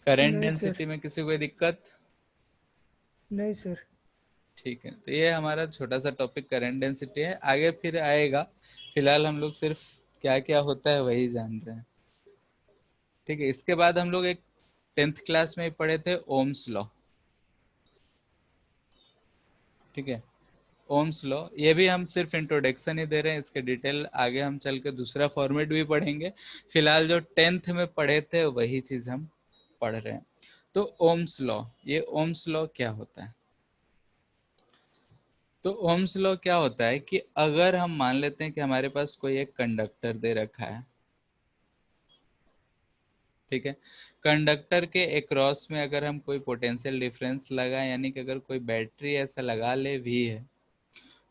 करंट नहीं सर, डेंसिटी में किसी कोई दिक्कत? नहीं सर। ठीक है, तो ये हमारा छोटा सा टॉपिक करंट डेंसिटी है, आगे फिर आएगा, फिलहाल हम लोग सिर्फ क्या क्या होता है वही जान रहे हैं, ठीक है। इसके बाद हम लोग एक 10th क्लास में पढ़े थे ओम्स लॉ, ठीक है। ओम्स लॉ, ये भी हम सिर्फ इंट्रोडक्शन ही दे रहे हैं, इसके डिटेल आगे हम चल के दूसरा फॉर्मेट भी पढ़ेंगे, फिलहाल जो 10th में पढ़े थे वही चीज हम पढ़ रहे हैं। तो ओम्स लॉ, ये ओम्स लॉ क्या होता है? तो ओम्स लॉ क्या होता है कि अगर हम मान लेते हैं कि हमारे पास कोई एक कंडक्टर दे रखा है, ठीक है, कंडक्टर के अक्रॉस में अगर हम कोई पोटेंशियल डिफरेंस लगाएं, यानी कि अगर कोई बैटरी ऐसा लगा ले V है,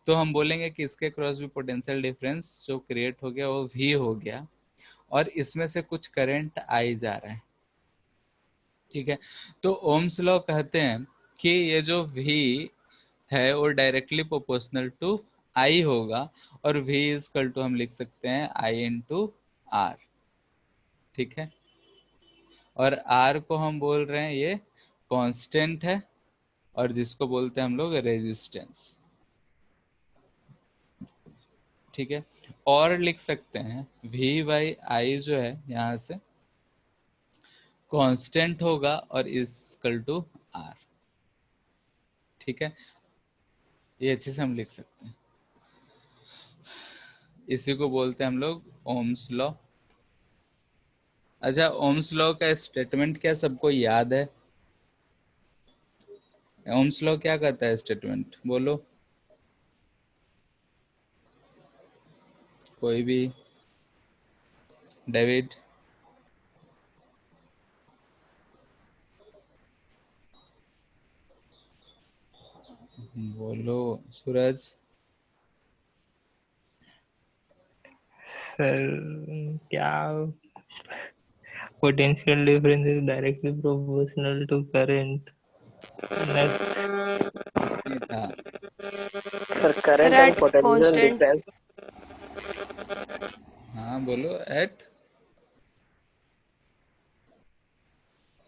तो हम बोलेंगे कि इसके क्रॉस भी पोटेंशियल डिफरेंस जो क्रिएट हो गया वो V हो गया, और इसमें से कुछ करंट आई जा रहा है, ठीक है। तो ओम्स लॉ कहते हैं कि ये जो V है वो डायरेक्टली प्रोपोर्शनल टू I होगा, और V इक्वल टू हम लिख सकते हैं I इंटू R, ठीक है। और R को हम बोल रहे हैं ये कांस्टेंट है, और जिसको बोलते हैं हम लोग रेजिस्टेंस, ठीक है। और लिख सकते हैं V/I जो है यहाँ से कांस्टेंट होगा और इक्वल टू R, ठीक है, ये अच्छे से हम लिख सकते हैं, इसी को बोलते हैं हम लोग ओम्स लॉ। अच्छा, ओम्स लॉ का स्टेटमेंट क्या सबको याद है? ओम्स लॉ क्या कहता है स्टेटमेंट, बोलो कोई भी। डेविड, बोलो सूरज। सर क्या, potential difference is directly proportional to current. नहीं था, sir current and At potential constant difference हाँ बोलो, एट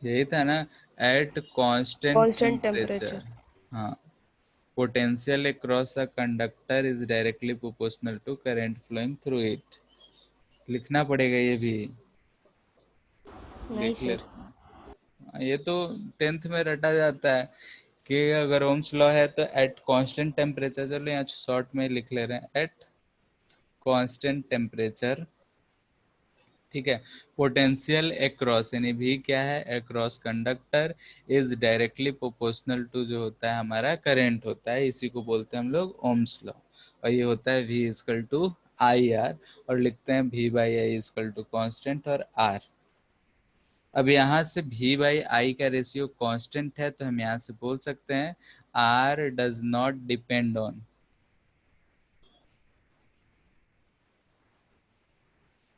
यही था ना, at constant constant temperature. Temperature. हाँ, potential across a conductor is directly proportional to current flowing through it. लिखना पड़ेगा ये भी, नहीं लिख ले। सर। ये तो 10th में रटा जाता है कि अगर ओम्स लॉ है तो एट कांस्टेंट टेम्परेचर, चलो यहाँ शॉर्ट में लिख ले रहे हैं, एट कांस्टेंट टेम्परेचर, ठीक है, पोटेंशियल अक्रॉस, यानी भी क्या है, across conductor is directly proportional to जो होता है हमारा करंट होता है, इसी को बोलते हैं हम लोग ओम्स लॉ। और ये होता है V equal to I R, और लिखते हैं V by I equal to constant और R। अब यहाँ से V बाई आई का रेशियो कांस्टेंट है, तो हम यहाँ से बोल सकते हैं R does not depend on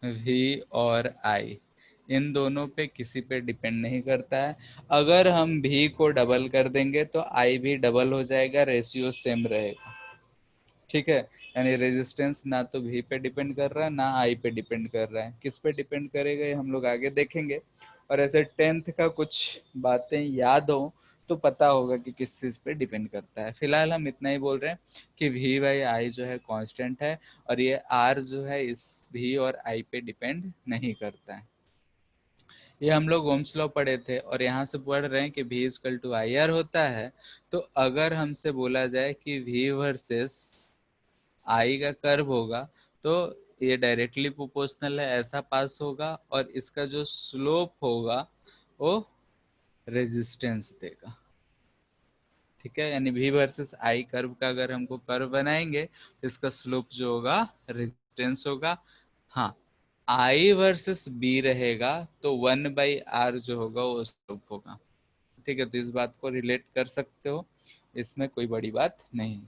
V और I, इन दोनों पे किसी पे डिपेंड नहीं करता है। अगर हम V को डबल कर देंगे तो I भी डबल हो जाएगा, रेशियो सेम रहेगा, ठीक है। यानी रेजिस्टेंस ना तो V पे डिपेंड कर रहा है ना I पे डिपेंड कर रहा है। किस पे डिपेंड करेगा ये हम लोग आगे देखेंगे। और ऐसे 10th का कुछ बातें याद हो तो पता होगा कि किस चीज़ पे डिपेंड करता है। फिलहाल हम इतना ही बोल रहे हैं कि V बाई आई जो है कांस्टेंट है, और ये R जो है इस V और I पे डिपेंड नहीं करता है। ये हम लोग ओम्स लॉ पढ़े थे, और यहाँ से पढ़ रहे हैं कि V equal to I R होता है। तो अगर हमसे बोला जाए कि V वर्सेस आई का कर्व होगा, तो ये डायरेक्टली प्रोपोर्शनल है, ऐसा पास होगा, और इसका जो स्लोप होगा वो रेजिस्टेंस देगा, ठीक है। यानी V वर्सेस आई कर्व का अगर हमको कर्व बनाएंगे तो इसका स्लोप जो होगा रेजिस्टेंस होगा। हाँ, I वर्सेस B रहेगा तो 1/R जो होगा वो स्लोप होगा, ठीक है। तो इस बात को रिलेट कर सकते हो, इसमें कोई बड़ी बात नहीं।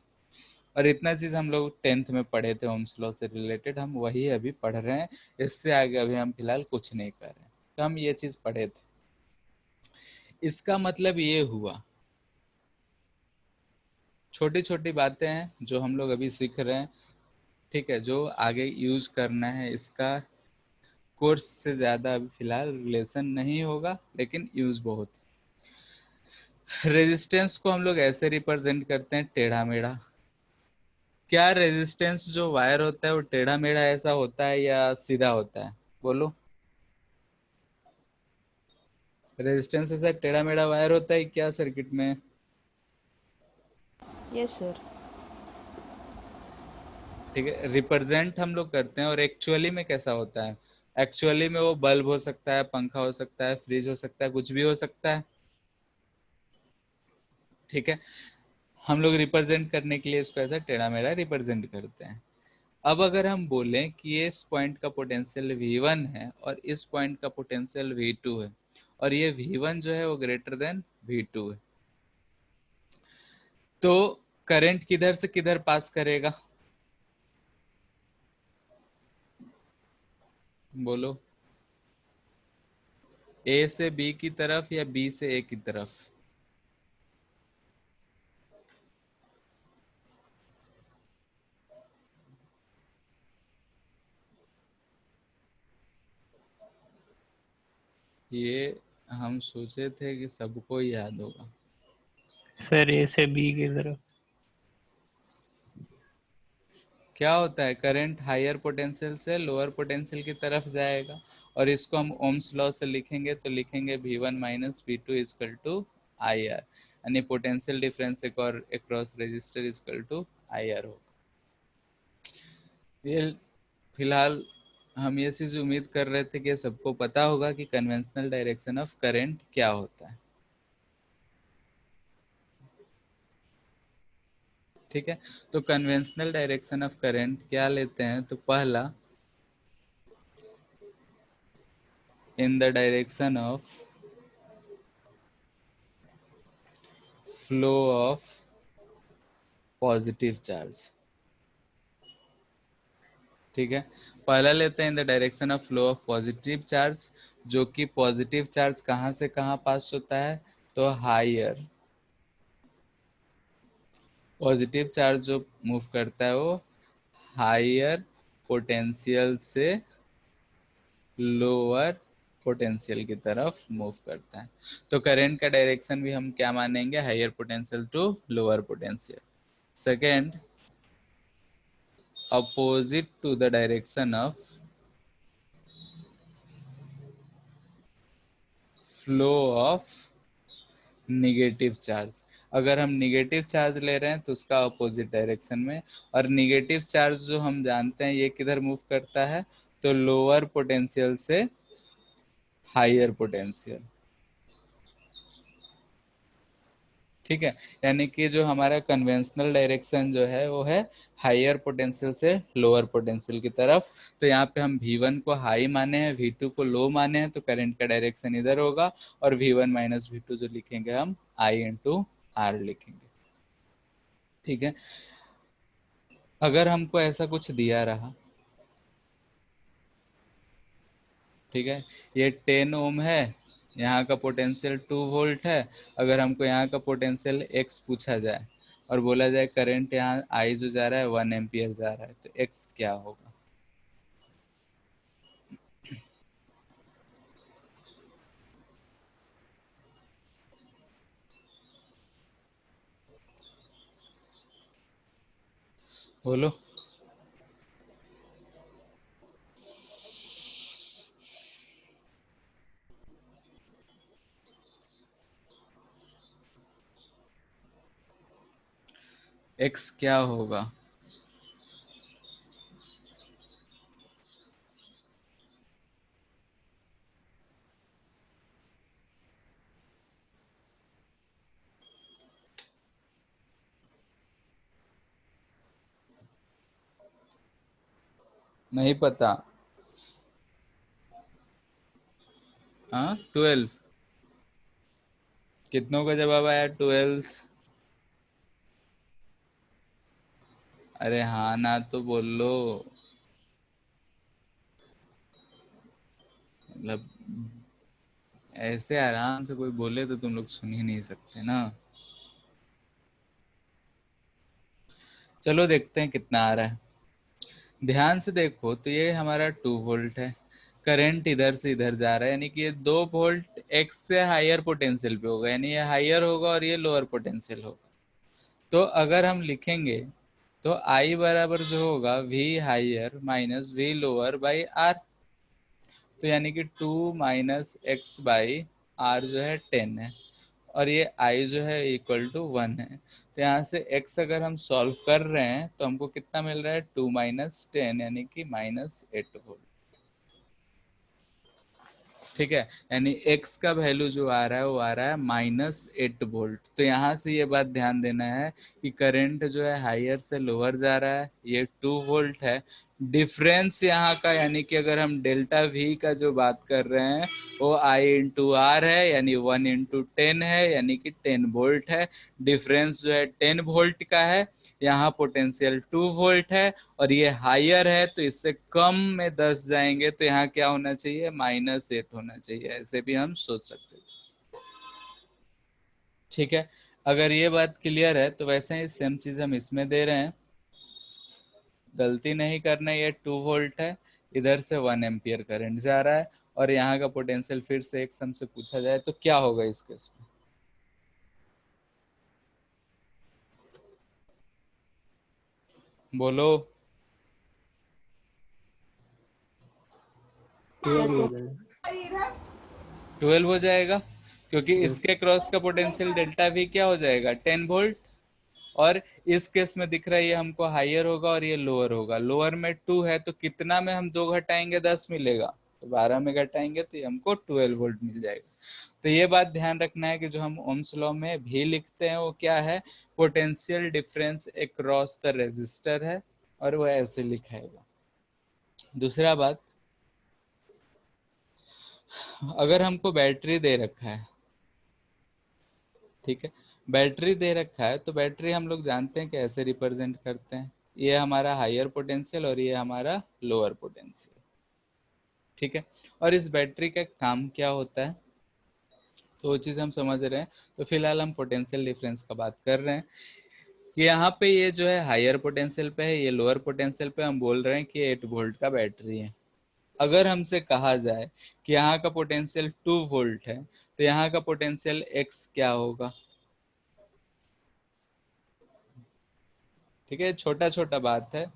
और इतना चीज हम लोग 10th में पढ़े थे ओम्स लॉ से रिलेटेड, हम वही अभी पढ़ रहे हैं, इससे आगे अभी हम फिलहाल कुछ नहीं कर रहे हैं। तो हम ये चीज पढ़े थे, इसका मतलब ये हुआ, छोटी छोटी बातें हैं जो हम लोग अभी सीख रहे हैं, ठीक है, जो आगे यूज करना है। इसका कोर्स से ज्यादा अभी फिलहाल रिलेशन नहीं होगा, लेकिन यूज बहुत। रेजिस्टेंस को हम लोग ऐसे रिप्रेजेंट करते हैं, टेढ़ा मेढ़ा। क्या रेजिस्टेंस जो वायर होता है वो टेढ़ा मेढ़ा ऐसा होता है या सीधा होता है, बोलो। रेजिस्टेंस ऐसा टेढ़ा मेढ़ा वायर होता है क्या सर्किट में? Yes sir. ठीक है, रिप्रेजेंट हम लोग करते हैं। और एक्चुअली में कैसा होता है? एक्चुअली में वो बल्ब हो सकता है, पंखा हो सकता है, फ्रिज हो सकता है, कुछ भी हो सकता है, ठीक है। हम लोग रिप्रेजेंट करने के लिए इसको ऐसा टेढ़ा मेढ़ा रिप्रेजेंट करते हैं। अब अगर हम बोलें कि ये इस पॉइंट का पोटेंशियल V1 है और इस पॉइंट का पोटेंशियल V2 है, और ये V1 जो है वो ग्रेटर देन V2 है, तो करंट किधर से किधर पास करेगा, बोलो। A से B की तरफ या B से A की तरफ? ये हम सोचे थे कि सबको याद होगा। सर ए से बी की तरफ। क्या होता है, करंट हायर पोटेंशियल से लोअर पोटेंशियल की तरफ जाएगा, और इसको हम ओम्स लॉ से लिखेंगे तो लिखेंगे V1 minus V2 equal to I R, यानी पोटेंशियल डिफरेंस एक और across resistor equal to I R होगा। ये फिलहाल हम ये चीज उम्मीद कर रहे थे कि सबको पता होगा कि कन्वेंशनल डायरेक्शन ऑफ करंट क्या होता है, ठीक है। तो कन्वेंशनल डायरेक्शन ऑफ करंट क्या लेते हैं, तो पहला, in the direction of flow of positive charge, ठीक है। पहला लेते हैं in the direction of flow of positive charge, जो कि पॉजिटिव चार्ज कहाँ से कहाँ पास होता है, तो हायर, पॉजिटिव चार्ज जो मूव करता है वो हायर पोटेंशियल से लोअर पोटेंशियल की तरफ मूव करता है। तो करंट का डायरेक्शन भी हम क्या मानेंगे, higher potential to lower potential. Second, opposite to the direction of flow of negative charge. अगर हम निगेटिव चार्ज ले रहे हैं तो उसका अपोजिट डायरेक्शन में, और निगेटिव चार्ज जो हम जानते हैं ये किधर मूव करता है, तो लोअर पोटेंशियल से हायर पोटेंशियल। ठीक है, यानी कि जो हमारा कन्वेंशनल डायरेक्शन जो है वो है हायर पोटेंशियल से लोअर पोटेंशियल की तरफ। तो यहाँ पे हम V1 को हाई माने हैं, V2 को लो माने हैं, तो करंट का डायरेक्शन इधर होगा, और V1 माइनस V2 जो लिखेंगे हम I इंटू R लिखेंगे। ठीक है, अगर हमको ऐसा कुछ दिया रहा, ठीक है, ये 10 ओम है, यहाँ का पोटेंशियल 2 वोल्ट है। अगर हमको यहाँ का पोटेंशियल x पूछा जाए और बोला जाए करंट यहाँ I जो जा रहा है 1 एम्पियर जा रहा है, तो x क्या होगा? बोलो। x क्या होगा? नहीं पता? हाँ, 12। कितनों का जवाब आया? 12। अरे हाँ ना तो बोल लो, मतलब ऐसे आराम से कोई बोले तो तुम लोग सुन ही नहीं सकते ना। चलो देखते हैं कितना आ रहा है। ध्यान से देखो तो ये हमारा 2 वोल्ट है, करंट इधर से इधर जा रहा है, यानी कि ये 2 वोल्ट x से हायर पोटेंशियल पे होगा, यानी ये हायर होगा और ये लोअर पोटेंशियल होगा। तो अगर हम लिखेंगे तो I बराबर जो होगा V higher minus V lower by R। तो यानी कि 2 माइनस एक्स बाई आर जो है 10 है, और ये I जो है इक्वल टू 1 है। तो यहाँ से x अगर हम सॉल्व कर रहे हैं तो हमको कितना मिल रहा है, 2 माइनस 10 यानी कि -8 वोल्ट। ठीक है, यानी x का वैल्यू जो आ रहा है वो आ रहा है -8 वोल्ट। तो यहाँ से ये बात ध्यान देना है कि करंट जो है हायर से लोअर जा रहा है, ये 2 वोल्ट है। डिफरेंस यहाँ का, यानी कि अगर हम डेल्टा V का जो बात कर रहे हैं वो I इंटू आर है, यानी 1 इंटू 10 है, यानी कि 10 वोल्ट है। डिफरेंस जो है 10 वोल्ट का है, यहाँ पोटेंशियल 2 वोल्ट है, और ये हायर है तो इससे कम में 10 जाएंगे, तो यहाँ क्या होना चाहिए, -8 होना चाहिए। ऐसे भी हम सोच सकते हैं। ठीक है, अगर ये बात क्लियर है तो वैसे ही सेम चीज हम इसमें दे रहे हैं। गलती नहीं करना, ये 2 वोल्ट है, इधर से 1 एम्पियर करंट जा रहा है, और यहाँ का पोटेंशियल फिर से एक सम से पूछा जाए तो क्या होगा इस केस में? बोलो। 12 हो जाएगा। 12 हो जाएगा, क्योंकि हाँ। इसके क्रॉस का पोटेंशियल डेल्टा V क्या हो जाएगा, 10 वोल्ट। और इस केस में दिख रहा है ये हमको हायर होगा और ये लोअर होगा। लोअर में 2 है तो कितना में हम 2 घटाएंगे, 10 मिलेगा, तो 12 में घटाएंगे तो ये हमको 12 वोल्ट मिल जाएगा। तो ये बात ध्यान रखना है कि जो हम ओम्स लॉ में भी लिखते हैं वो क्या है, potential difference across the resistor है, और वो ऐसे लिखाएगा। दूसरा बात, अगर हमको बैटरी दे रखा है, ठीक है, बैटरी दे रखा है, तो बैटरी हम लोग जानते हैं कि ऐसे रिप्रेजेंट करते हैं, ये हमारा हायर पोटेंशियल और ये हमारा लोअर पोटेंशियल। ठीक है, और इस बैटरी का काम क्या होता है तो वो चीज़ हम समझ रहे हैं। तो फिलहाल हम पोटेंशियल डिफरेंस का बात कर रहे हैं कि यहाँ पे ये जो है हायर पोटेंशियल पे है, ये लोअर पोटेंशियल पे, हम बोल रहे हैं कि 8 वोल्ट का बैटरी है। अगर हमसे कहा जाए कि यहाँ का पोटेंशियल 2 वोल्ट है तो यहाँ का पोटेंशियल एक्स क्या होगा? ठीक है, छोटा छोटा बात है।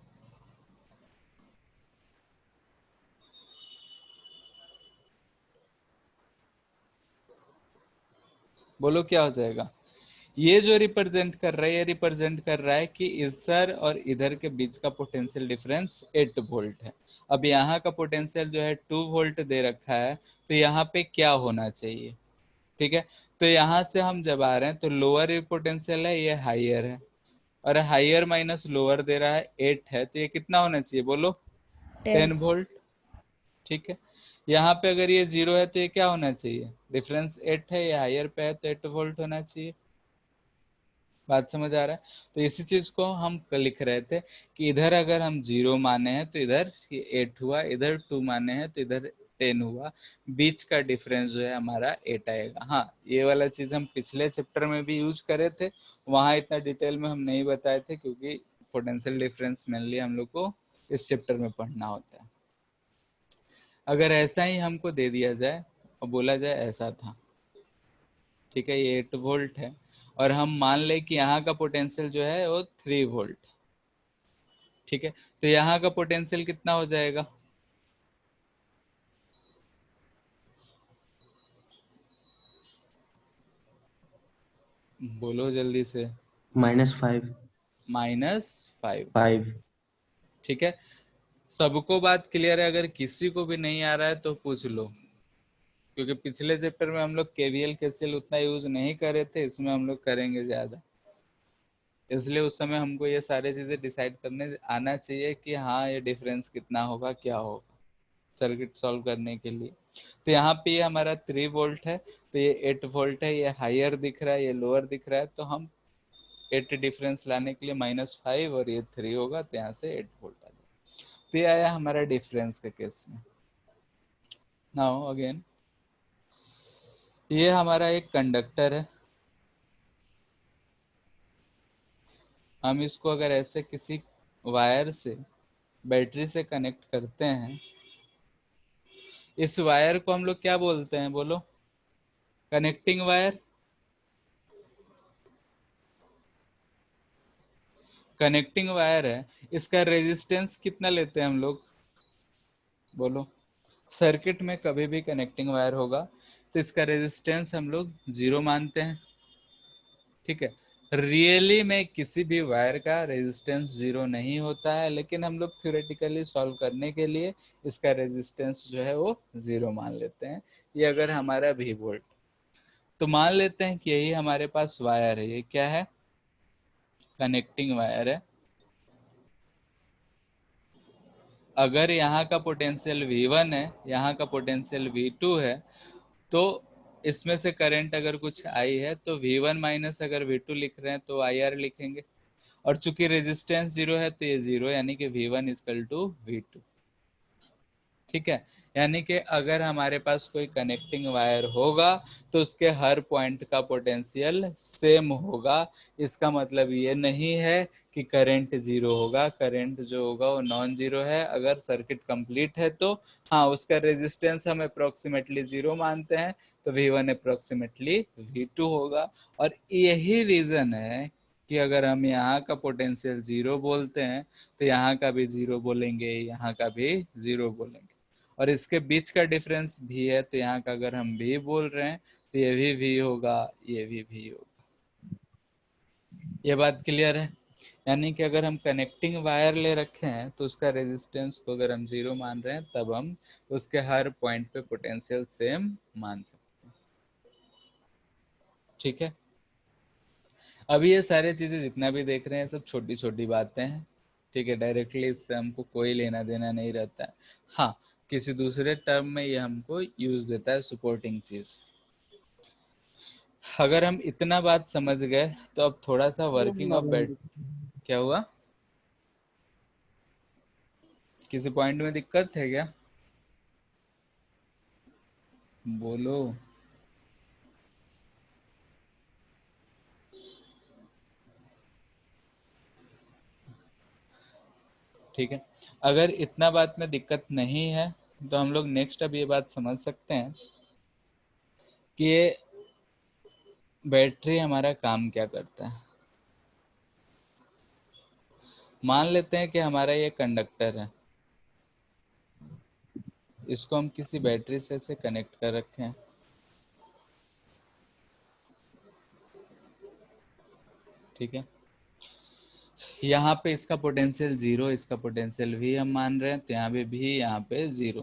बोलो क्या हो जाएगा? ये जो रिप्रेजेंट कर रहा है, ये रिप्रेजेंट कर रहा है कि इधर और इधर के बीच का पोटेंशियल डिफरेंस 8 वोल्ट है। अब यहाँ का पोटेंशियल जो है 2 वोल्ट दे रखा है, तो यहाँ पे क्या होना चाहिए? ठीक है, तो यहाँ से हम जब आ रहे हैं तो लोअर पोटेंशियल है, ये हाइयर है, और हाइयर माइनस लोअर दे रहा है 8 है, तो ये कितना होना चाहिए बोलो? 10 वोल्ट। ठीक है, यहाँ पे अगर ये 0 है तो ये क्या होना चाहिए? डिफरेंस 8 है, ये हाइयर पे है तो 8 वोल्ट होना चाहिए। बात समझ आ रहा है? तो इसी चीज को हम लिख रहे थे कि इधर अगर हम 0 माने हैं तो इधर ये 8 हुआ, इधर 2 माने हैं तो इधर 10 हुआ, बीच का डिफरेंस जो है हमारा 8 आएगा। हाँ, ये वाला चीज हम पिछले चैप्टर में भी यूज करे थे, वहां इतना डिटेल में हम नहीं बताए थे क्योंकि पोटेंशियल डिफरेंस मेनली हम लोग को इस चैप्टर में पढ़ना होता है। अगर ऐसा ही हमको दे दिया जाए और बोला जाए ऐसा था, ठीक है, ये 8 वोल्ट है, और हम मान ले कि यहाँ का पोटेंशियल जो है वो 3 वोल्ट, ठीक है, तो यहाँ का पोटेंशियल कितना हो जाएगा? बोलो जल्दी से। -5 -5। ठीक है, सबको बात क्लियर है? अगर किसी को भी नहीं आ रहा है तो पूछ लो, क्योंकि पिछले चैप्टर में हम लोग केवीएल केसीएल उतना यूज नहीं करे थे, इसमें हम लोग करेंगे ज्यादा, इसलिए उस समय हमको ये सारी चीजें डिसाइड करने आना चाहिए कि हाँ ये डिफरेंस कितना होगा, क्या होगा सर्किट सॉल्व करने के लिए। तो यहाँ पे ये हमारा 3 वोल्ट है, तो ये 8 वोल्ट है, ये हाइयर दिख रहा है, ये लोअर दिख रहा है, तो हम 8 डिफरेंस लाने के लिए -5 और ये 3 होगा, तो यहाँ से 8 वोल्ट आ जाएगा। तो ये आया हमारा डिफरेंस के केस में। नाउ अगेन, ये हमारा एक कंडक्टर है, हम इसको अगर ऐसे किसी वायर से बैटरी से कनेक्ट करते हैं, इस वायर को हम लोग क्या बोलते हैं बोलो? Connecting wire. कनेक्टिंग वायर है, इसका रेजिस्टेंस कितना लेते हैं हम लोग बोलो? सर्किट में कभी भी कनेक्टिंग वायर होगा तो इसका रेजिस्टेंस हम लोग 0 मानते हैं, ठीक है। रियली में किसी भी वायर का रेजिस्टेंस 0 नहीं होता है, लेकिन हम लोग थ्योरेटिकली सॉल्व करने के लिए इसका रेजिस्टेंस जो है वो 0 मान लेते हैं। ये अगर हमारा V वोल्ट, तो मान लेते हैं कि यही हमारे पास वायर है, ये क्या है? कनेक्टिंग वायर है। अगर यहाँ का पोटेंशियल V1 है, यहाँ का पोटेंशियल V2 है, तो इसमें से करंट अगर कुछ आई है तो V1 माइनस अगर V2 लिख रहे हैं तो IR लिखेंगे, और चूंकि रेजिस्टेंस 0 है तो ये 0, यानी कि V1 इक्वल टू V2। ठीक है, यानी कि अगर हमारे पास कोई कनेक्टिंग वायर होगा तो उसके हर पॉइंट का पोटेंशियल सेम होगा। इसका मतलब ये नहीं है कि करंट 0 होगा, करंट जो होगा वो नॉन जीरो है। अगर सर्किट कंप्लीट है तो हाँ, उसका रेजिस्टेंस हम अप्रोक्सीमेटली 0 मानते हैं, तो V1 अप्रोक्सीमेटली V2 होगा। और यही रीजन है कि अगर हम यहाँ का पोटेंशियल 0 बोलते हैं तो यहाँ का भी 0 बोलेंगे, यहाँ का भी 0 बोलेंगे, और इसके बीच का डिफरेंस भी है, तो यहाँ का अगर हम भी बोल रहे हैं तो ये भी V होगा, ये भी होगा। ये बात क्लियर है? यानी कि अगर हम कनेक्टिंग वायर ले रखे हैं तो उसका रेजिस्टेंस को अगर हम 0 मान रहे हैं तब हम उसके हर पॉइंट पे पोटेंशियल सेम मान सकते हैं। ठीक है, अभी ये सारी चीजें जितना भी देख रहे हैं सब छोटी छोटी बातें हैं, ठीक है, डायरेक्टली इससे हमको कोई लेना देना नहीं रहता है। हाँ, किसी दूसरे टर्म में ये हमको यूज देता है सपोर्टिंग चीज। अगर हम इतना बात समझ गए तो अब थोड़ा सा वर्किंग ऑफ बैट। क्या हुआ? किसी पॉइंट में दिक्कत है क्या? बोलो। ठीक है, अगर इतना बात में दिक्कत नहीं है तो हम लोग नेक्स्ट अब ये बात समझ सकते हैं कि ये बैटरी हमारा काम क्या करता है। मान लेते हैं कि हमारा ये कंडक्टर है, इसको हम किसी बैटरी से कनेक्ट कर रखे हैं। ठीक है, यहाँ पे इसका पोटेंशियल 0, इसका पोटेंशियल V हम मान रहे हैं, तो यहाँ पे भी, यहाँ पे 0।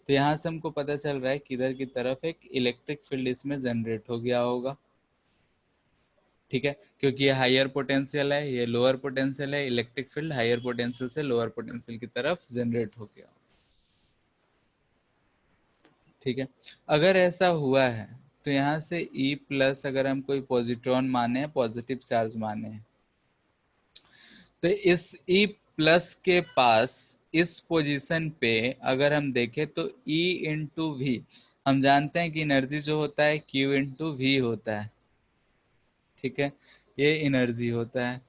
तो यहाँ से हमको पता चल रहा है कि इधर की तरफ एक इलेक्ट्रिक फील्ड इसमें जनरेट हो गया होगा। ठीक है, क्योंकि ये हायर पोटेंशियल है, ये लोअर पोटेंशियल है, इलेक्ट्रिक फील्ड हायर पोटेंशियल से लोअर पोटेंशियल की तरफ जनरेट हो गया। ठीक है, अगर ऐसा हुआ है तो यहाँ से E प्लस अगर हम कोई पॉजिट्रॉन माने, पॉजिटिव चार्ज माने, तो इस E प्लस के पास इस पोजीशन पे अगर हम देखें तो E इंटू वी, हम जानते हैं कि एनर्जी जो होता है Q इंटू वी होता है। ठीक है, ये एनर्जी होता है।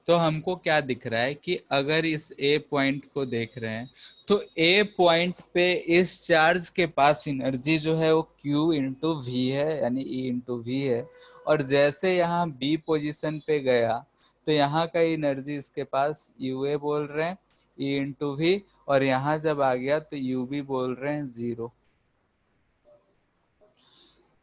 तो हमको क्या दिख रहा है कि अगर इस A पॉइंट को देख रहे हैं तो A पॉइंट पे इस चार्ज के पास एनर्जी जो है वो Q इंटू वी है, यानी E इंटू वी है। और जैसे यहाँ B पोजीशन पे गया तो यहाँ का एनर्जी इसके पास UA बोल रहे हैं, E इंटू वी, और यहाँ जब आ गया तो UB बोल रहे हैं 0।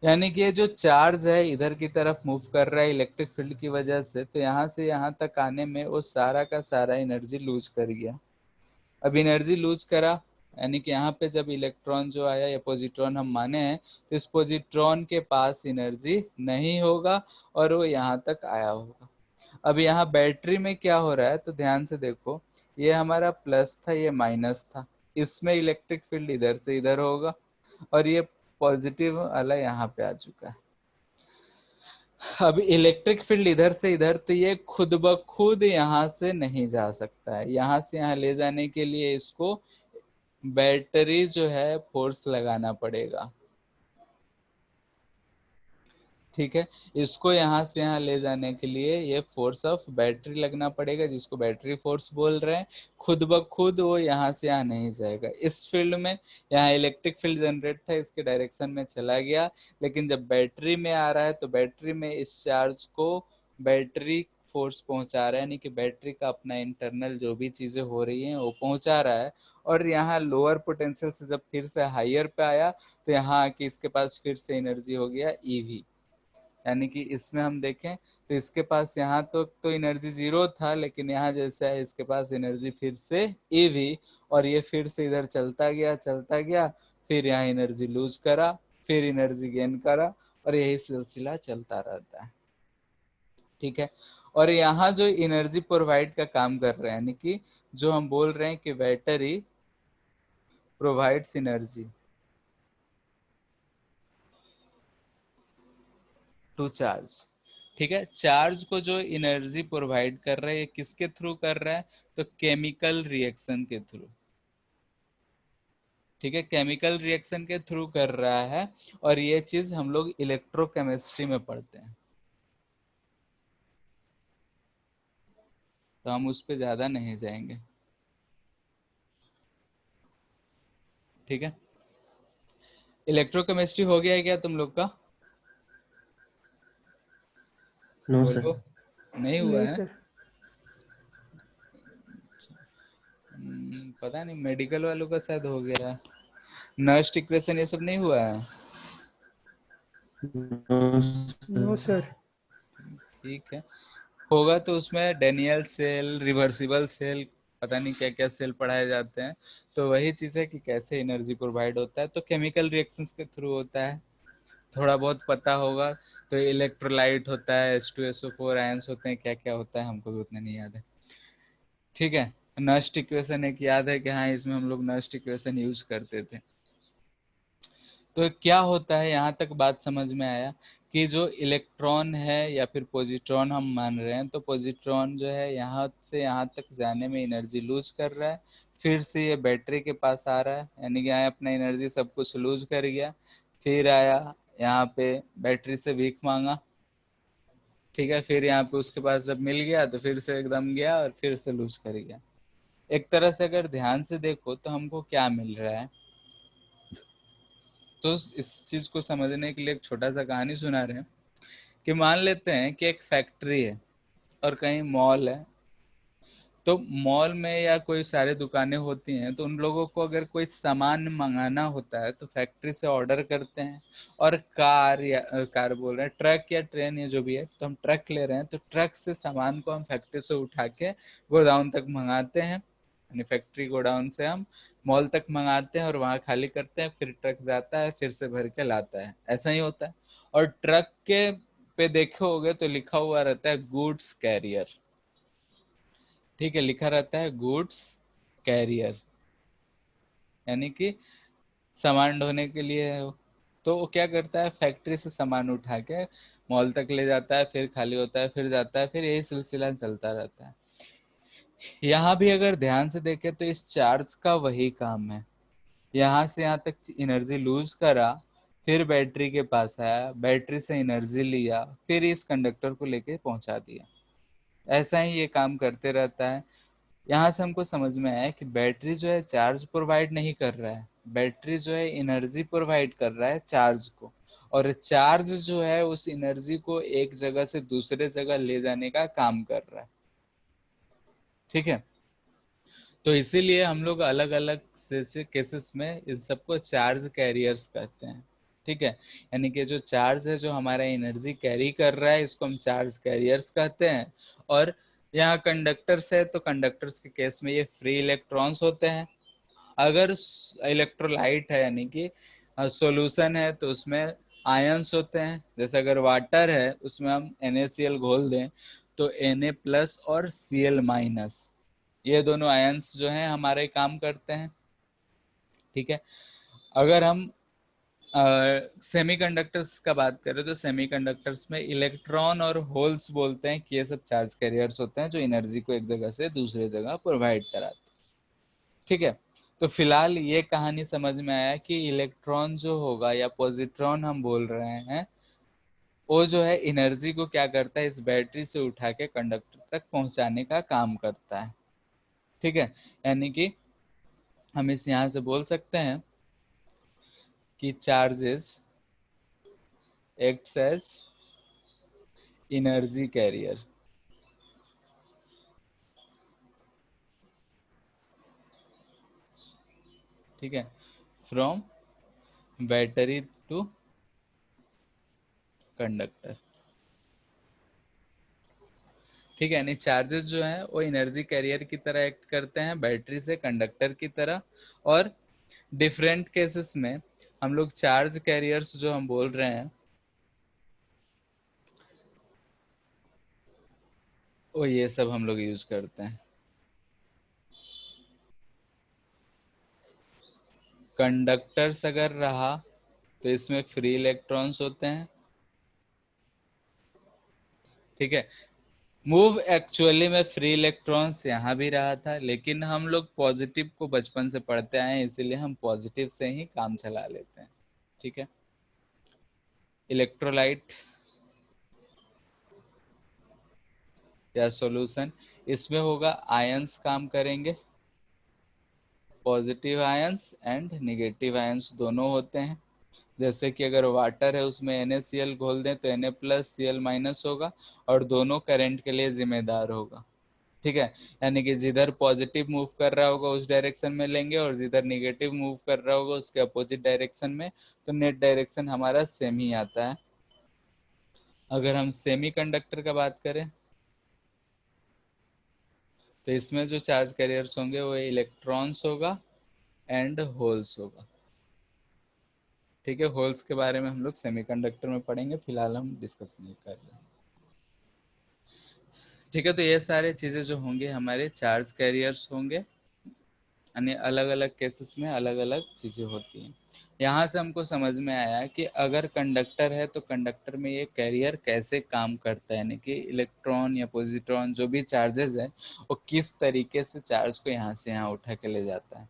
यानी कि ये जो चार्ज है इधर की तरफ मूव कर रहा है इलेक्ट्रिक फील्ड की वजह से, तो यहाँ से यहाँ तक आने में वो सारा का सारा एनर्जी लूज कर गया। अब एनर्जी लूज करा, यानी कि यहाँ पे जब इलेक्ट्रॉन जो आया या पॉजिट्रॉन हम माने हैं, तो इस पॉजिट्रॉन के पास एनर्जी नहीं होगा और वो यहाँ तक आया होगा। अब यहाँ बैटरी में क्या हो रहा है, तो ध्यान से देखो, ये हमारा प्लस था, ये माइनस था, इसमें इलेक्ट्रिक फील्ड इधर से इधर होगा और ये पॉजिटिव वाला यहाँ पे आ चुका है। अब इलेक्ट्रिक फील्ड इधर से इधर, तो ये खुद ब खुद यहाँ से नहीं जा सकता है। यहाँ से यहाँ ले जाने के लिए इसको बैटरी जो है फोर्स लगाना पड़ेगा। ठीक है, इसको यहाँ से यहाँ ले जाने के लिए ये फोर्स ऑफ बैटरी लगना पड़ेगा, जिसको बैटरी फोर्स बोल रहे हैं। खुद ब खुद वो यहाँ से यहाँ नहीं जाएगा। इस फील्ड में यहाँ इलेक्ट्रिक फील्ड जनरेट था, इसके डायरेक्शन में चला गया, लेकिन जब बैटरी में आ रहा है तो बैटरी में इस चार्ज को बैटरी फोर्स पहुंचा रहा है, यानी कि बैटरी का अपना इंटरनल जो भी चीजें हो रही हैं वो पहुंचा रहा है। और यहाँ लोअर पोटेंशियल से जब फिर से हायर पे आया तो यहाँ आके इसके पास फिर से एनर्जी हो गया ईवी। यानी कि इसमें हम देखें तो इसके पास यहाँ तो एनर्जी 0 था, लेकिन यहाँ जैसे है इसके पास एनर्जी फिर से ईवी, और ये फिर से इधर चलता गया, फिर यहाँ एनर्जी लूज करा, फिर एनर्जी गेन करा, और यही सिलसिला चलता रहता है। ठीक है, और यहाँ जो एनर्जी प्रोवाइड का काम कर रहे हैं, यानी कि जो हम बोल रहे हैं कि battery provides energy to charge. ठीक है, चार्ज को जो एनर्जी प्रोवाइड कर रहा है, ये किसके थ्रू कर रहा है, तो केमिकल रिएक्शन के थ्रू। ठीक है, केमिकल रिएक्शन के थ्रू कर रहा है, और ये चीज हम लोग इलेक्ट्रोकेमिस्ट्री में पढ़ते हैं, तो हम उस पर ज्यादा नहीं जाएंगे। ठीक है, इलेक्ट्रोकेमिस्ट्री हो गया है क्या तुम लोग का? नो बोलो, सर। नहीं हुआ नहीं है? सर। पता नहीं, मेडिकल वालों का शायद हो गया है। नर्स्ट इक्वेशन ये सब नहीं हुआ है? No sir. ठीक है, होगा तो उसमें डेनियल सेल, रिवर्सिबल सेल, पता नहीं क्या क्या सेल पढ़ाए जाते हैं। तो वही चीज़ है कि कैसे एनर्जी प्रोवाइड होता है, तो केमिकल रिएक्शंस के थ्रू होता है। थोड़ा बहुत पता होगा, तो इलेक्ट्रोलाइट होता है, H2SO4 आयंस होते हैं, क्या क्या होता है हमको भी उतना नहीं याद है। ठीक है, नस्ट इक्वेशन एक याद है कि हाँ, इसमें हम लोग नस्ट इक्वेशन यूज करते थे। तो क्या होता है, यहाँ तक बात समझ में आया कि जो इलेक्ट्रॉन है या फिर पॉजिट्रॉन हम मान रहे हैं, तो पॉजिट्रॉन जो है यहाँ से यहाँ तक जाने में एनर्जी लूज कर रहा है, फिर से ये बैटरी के पास आ रहा है, यानी कि यहाँ अपना एनर्जी सब कुछ लूज कर गया, फिर आया यहाँ पे बैटरी से भीख मांगा। ठीक है, फिर यहाँ पे उसके पास जब मिल गया तो फिर से एकदम गया और फिर से लूज कर गया। एक तरह से अगर ध्यान से देखो तो हमको क्या मिल रहा है, तो इस चीज को समझने के लिए एक छोटा सा कहानी सुना रहे हैं कि मान लेते हैं कि एक फैक्ट्री है और कहीं मॉल है। तो मॉल में या कोई सारे दुकानें होती हैं, तो उन लोगों को अगर कोई सामान मंगाना होता है तो फैक्ट्री से ऑर्डर करते हैं। और कार या कार बोल रहे हैं, ट्रक या ट्रेन या जो भी है, तो हम ट्रक ले रहे हैं तो ट्रक से सामान को हम फैक्ट्री से उठा के गोडाउन तक मंगाते हैं, यानी फैक्ट्री गोडाउन से हम मॉल तक मंगाते हैं और वहाँ खाली करते हैं, फिर ट्रक जाता है, फिर से भर के लाता है, ऐसा ही होता है। और ट्रक के पे देखे होगे तो लिखा हुआ रहता है गुड्स कैरियर। ठीक है, लिखा रहता है गुड्स कैरियर, यानी कि सामान ढोने के लिए है वो। तो वो क्या करता है, फैक्ट्री से सामान उठा के मॉल तक ले जाता है, फिर खाली होता है, फिर जाता है, फिर यही सिलसिला चलता रहता है। यहाँ भी अगर ध्यान से देखें तो इस चार्ज का वही काम है, यहाँ से यहाँ तक एनर्जी लूज करा, फिर बैटरी के पास आया, बैटरी से एनर्जी लिया, फिर इस कंडक्टर को लेके पहुंचा दिया। ऐसा ही ये काम करते रहता है। यहाँ से हमको समझ में आया कि बैटरी जो है चार्ज प्रोवाइड नहीं कर रहा है, बैटरी जो है एनर्जी प्रोवाइड कर रहा है चार्ज को, और चार्ज जो है उस एनर्जी को एक जगह से दूसरे जगह ले जाने का काम कर रहा है। ठीक है, तो इसीलिए हम लोग अलग अलग केसेस में इन सबको चार्ज कैरियर्स कहते हैं। ठीक है, यानी कि जो चार्ज है जो हमारा एनर्जी कैरी कर रहा है, इसको हम चार्ज कैरियर्स कहते हैं। और यहाँ कंडक्टर्स है, तो कंडक्टर्स के केस में ये फ्री इलेक्ट्रॉन्स होते हैं। अगर इलेक्ट्रोलाइट है यानी कि सॉल्यूशन है, तो उसमें आयंस होते हैं। जैसे अगर वाटर है उसमें हम NaCl घोल दें तो Na+ और Cl-, ये दोनों आयंस जो हैं हमारे काम करते हैं। ठीक है, अगर हम सेमीकंडक्टर्स का बात करें तो सेमीकंडक्टर्स में इलेक्ट्रॉन और होल्स बोलते हैं कि ये सब चार्ज कैरियर्स होते हैं जो एनर्जी को एक जगह से दूसरे जगह प्रोवाइड कराते हैं। ठीक है, तो फिलहाल ये कहानी समझ में आया कि इलेक्ट्रॉन जो होगा या पॉजिट्रॉन हम बोल रहे हैं, वो जो है एनर्जी को क्या करता है, इस बैटरी से उठा के कंडक्टर तक पहुंचाने का काम करता है। ठीक है, यानी कि हम इस यहाँ से बोल सकते हैं कि charges acts as energy carrier. ठीक है, फ्रॉम बैटरी टू कंडक्टर। ठीक है, यानी चार्जेस जो हैं वो एनर्जी कैरियर की तरह एक्ट करते हैं, बैटरी से कंडक्टर की तरह। और डिफरेंट केसेस में हम लोग चार्ज कैरियर्स जो हम बोल रहे हैं वो ये सब हम लोग यूज करते हैं। कंडक्टर्स अगर रहा तो इसमें फ्री इलेक्ट्रॉन्स होते हैं। ठीक है, मूव एक्चुअली में फ्री इलेक्ट्रॉन्स यहाँ भी रहा था, लेकिन हम लोग पॉजिटिव को बचपन से पढ़ते आए हैं, इसीलिए हम पॉजिटिव से ही काम चला लेते हैं। ठीक है, इलेक्ट्रोलाइट या सॉल्यूशन, इसमें होगा आयंस काम करेंगे, positive ions and negative ions दोनों होते हैं। जैसे कि अगर वाटर है उसमें NaCl घोल दें तो Na+Cl- होगा और दोनों करंट के लिए जिम्मेदार होगा। ठीक है, यानी कि जिधर पॉजिटिव मूव कर रहा होगा उस डायरेक्शन में लेंगे और जिधर नेगेटिव मूव कर रहा होगा उसके अपोजिट डायरेक्शन में, तो नेट डायरेक्शन हमारा सेम ही आता है। अगर हम सेमी कंडक्टर का बात करें तो इसमें जो चार्ज कैरियर्स होंगे वो इलेक्ट्रॉन्स होगा एंड होल्स होगा। ठीक है, होल्स के बारे में हम लोग सेमीकंडक्टर में पढ़ेंगे, फिलहाल हम डिस्कस नहीं कर रहे हैं। ठीक है, तो ये सारे चीजें जो होंगे हमारे चार्ज कैरियर्स होंगे, यानी अलग अलग केसेस में अलग अलग चीजें होती हैं। यहाँ से हमको समझ में आया कि अगर कंडक्टर है तो कंडक्टर में ये कैरियर कैसे काम करता है, यानी कि इलेक्ट्रॉन या पॉजिट्रॉन जो भी चार्जेस है वो किस तरीके से चार्ज को यहाँ से यहाँ उठा के ले जाता है।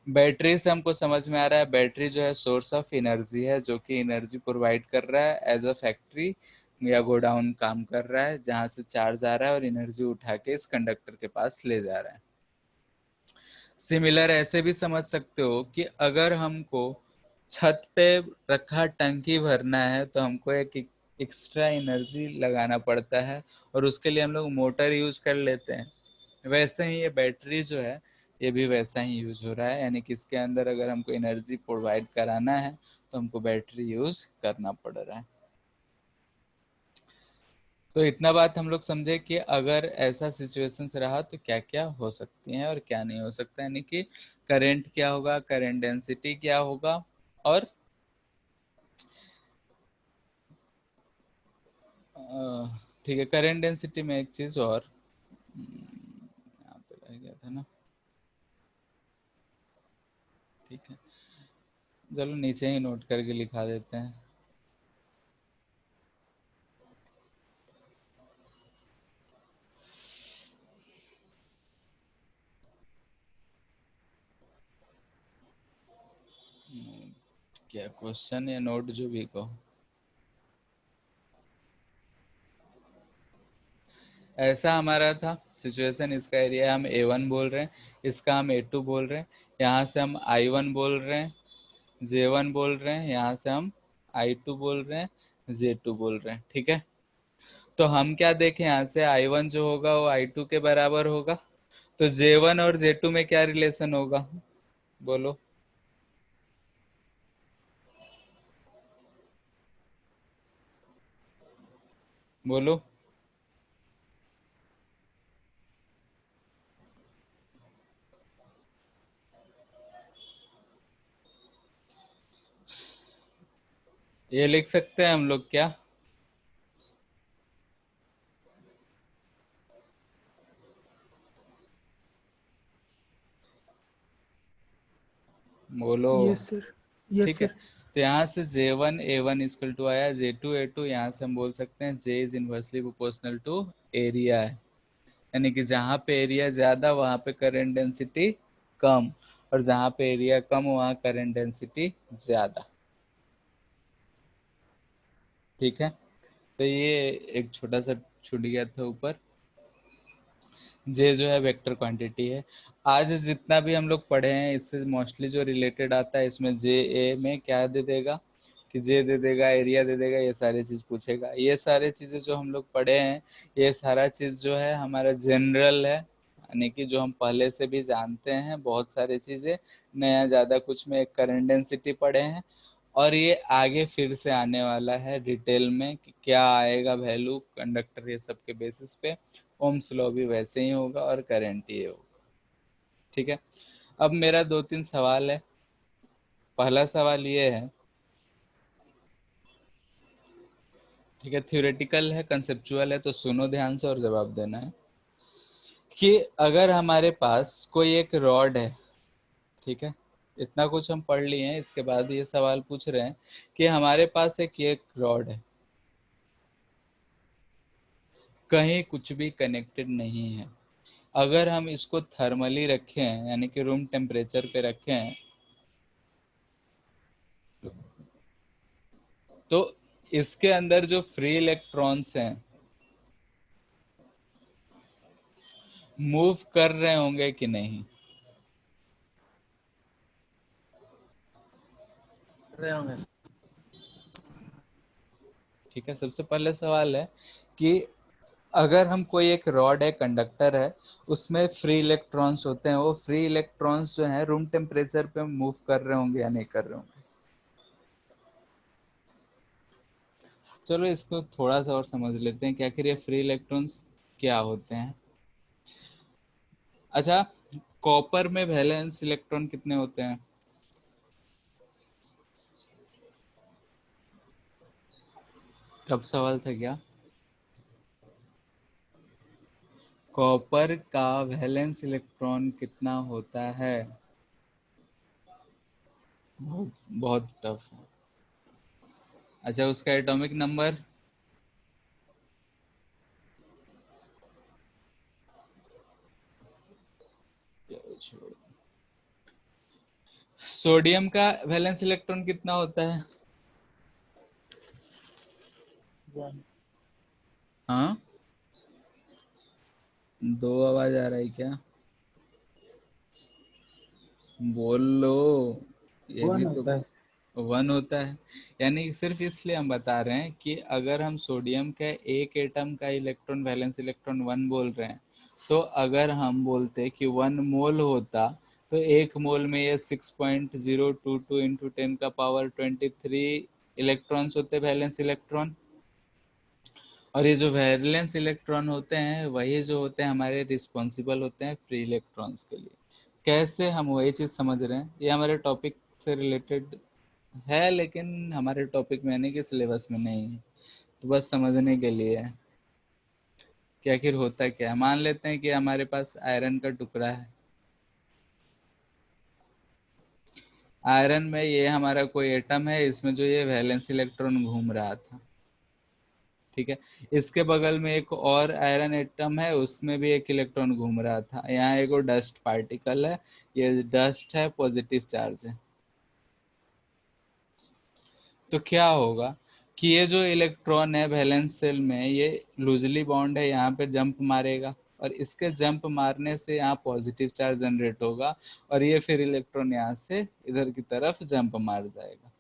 बैटरी से हमको समझ में आ रहा है बैटरी जो है सोर्स ऑफ एनर्जी है, जो कि एनर्जी प्रोवाइड कर रहा है एज अ फैक्ट्री या गोडाउन काम कर रहा है, जहाँ से चार्ज आ रहा है और एनर्जी उठा के इस कंडक्टर के पास ले जा रहा है। सिमिलर ऐसे भी समझ सकते हो कि अगर हमको छत पे रखा टंकी भरना है तो हमको एक एक्स्ट्रा एनर्जी लगाना पड़ता है और उसके लिए हम लोग मोटर यूज कर लेते हैं। वैसे ही ये बैटरी जो है ये भी वैसा ही यूज हो रहा है, यानी कि इसके अंदर अगर हमको एनर्जी प्रोवाइड कराना है तो हमको बैटरी यूज करना पड़ रहा है। तो इतना बात हम लोग समझे कि अगर ऐसा सिचुएशंस रहा तो क्या क्या हो सकती हैं और क्या नहीं हो सकता, यानी कि करंट क्या होगा, करंट डेंसिटी क्या होगा, और ठीक है करंट डेंसिटी में एक चीज और यहाँ पे रह गया था ना, ठीक है चलो नीचे ही नोट करके लिखा देते हैं। क्या क्वेश्चन या नोट जो भी कहो, ऐसा हमारा था सिचुएशन, इसका एरिया हम A1 बोल रहे हैं, इसका हम A2 बोल रहे हैं, यहाँ से हम I1 बोल रहे हैं, J1 बोल रहे हैं, यहाँ से हम I2 बोल रहे हैं, J2 बोल रहे हैं, ठीक है। तो हम क्या देखें, यहाँ से I1 जो होगा वो I2 के बराबर होगा, तो J1 और J2 में क्या रिलेशन होगा बोलो। बोलो ये लिख सकते हैं हम लोग क्या, बोलो। यस सर, यस ठीक है, सर। तो यहाँ से J1 A1 इक्वल टू आया, J2 A2, यहाँ से हम बोल सकते हैं J is inversely proportional to area है, यानी कि जहाँ पे एरिया ज्यादा वहाँ पे करंट डेंसिटी कम, और जहाँ पे एरिया कम वहाँ करंट डेंसिटी ज्यादा, ठीक है। तो ये एक छोटा सा छूट गया था ऊपर। जे जो है वेक्टर क्वांटिटी है। आज जितना भी हम लोग पढ़े हैं इससे मोस्टली जो रिलेटेड आता है इसमें जे ए में क्या दे देगा कि जे दे देगा, एरिया दे देगा, ये सारी चीज पूछेगा। ये सारे चीजें जो हम लोग पढ़े हैं ये सारा चीज जो है हमारा जनरल है, यानी कि जो हम पहले से भी जानते हैं बहुत सारी चीजें, नया ज्यादा कुछ में। एक करंट डेंसिटी पढ़े हैं और ये आगे फिर से आने वाला है डिटेल में कि क्या आएगा वैल्यू कंडक्टर ये सब के बेसिस पे। ओम्स लॉ भी वैसे ही होगा और करंट ही होगा, ठीक है। अब मेरा 2-3 सवाल है। पहला सवाल ये है, ठीक है थ्योरेटिकल है कंसेप्चुअल है तो सुनो ध्यान से और जवाब देना है कि अगर हमारे पास कोई एक रॉड है, ठीक है इतना कुछ हम पढ़ लिए हैं, इसके बाद ये सवाल पूछ रहे हैं कि हमारे पास एक रॉड है, कहीं कुछ भी कनेक्टेड नहीं है, अगर हम इसको थर्मली रखें यानी कि रूम टेम्परेचर पे रखें तो इसके अंदर जो फ्री इलेक्ट्रॉन्स हैं मूव कर रहे होंगे कि नहीं। रहे होंगे। ठीक है, सबसे पहले सवाल है कि अगर हम कोई एक रॉड है, कंडक्टर है, उसमें फ्री इलेक्ट्रॉन्स होते हैं, वो फ्री इलेक्ट्रॉन्स जो हैं रूम टेम्परेचर पे मूव कर रहे होंगे या नहीं कर रहे होंगे। चलो इसको थोड़ा सा और समझ लेते हैं कि आखिर ये फ्री इलेक्ट्रॉन्स क्या होते हैं। अच्छा, कॉपर में वैलेंस इलेक्ट्रॉन कितने होते हैं। टफ सवाल था क्या। कॉपर का वैलेंस इलेक्ट्रॉन कितना होता है, बहुत बहुत टफ है। अच्छा, उसका एटॉमिक नंबर सोडियम का वैलेंस इलेक्ट्रॉन कितना होता है। हाँ, दो आवाज आ रहा है क्या। बोल लो, ये भी वन तो होता है। वन होता है। यानी सिर्फ इसलिए हम बता रहे हैं कि अगर हम सोडियम के एक एटम का इलेक्ट्रॉन वैलेंस इलेक्ट्रॉन 1 बोल रहे हैं, तो अगर हम बोलते कि 1 मोल होता, तो 1 मोल में ये 6.022 इंटू 10⁻23 इलेक्ट्रॉन्स होते, वैलेंस इलेक्ट्रॉन। और ये जो वैलेंस इलेक्ट्रॉन होते हैं वही जो होते हैं हमारे रिस्पॉन्सिबल होते हैं फ्री इलेक्ट्रॉन्स के लिए। कैसे, हम वही चीज़ समझ रहे हैं, ये हमारे टॉपिक से रिलेटेड है, लेकिन हमारे टॉपिक में यानी कि सिलेबस में नहीं है, तो बस समझने के लिए है कि आखिर होता क्या है। मान लेते हैं कि हमारे पास आयरन का टुकड़ा है, आयरन में ये हमारा कोई एटम है, इसमें जो ये वैलेंस इलेक्ट्रॉन घूम रहा था, ठीक है। इसके बगल में एक और आयरन एटम है, उसमें भी एक इलेक्ट्रॉन घूम रहा था। यहाँ एक और डस्ट पार्टिकल है, ये डस्ट है, पॉजिटिव चार्ज है। तो क्या होगा कि ये जो इलेक्ट्रॉन है वैलेंस शेल में, ये लूजली बॉन्ड है, यहाँ पे जंप मारेगा, और इसके जंप मारने से यहाँ पॉजिटिव चार्ज जनरेट होगा, और ये फिर इलेक्ट्रॉन यहाँ से इधर की तरफ जंप मार जाएगा,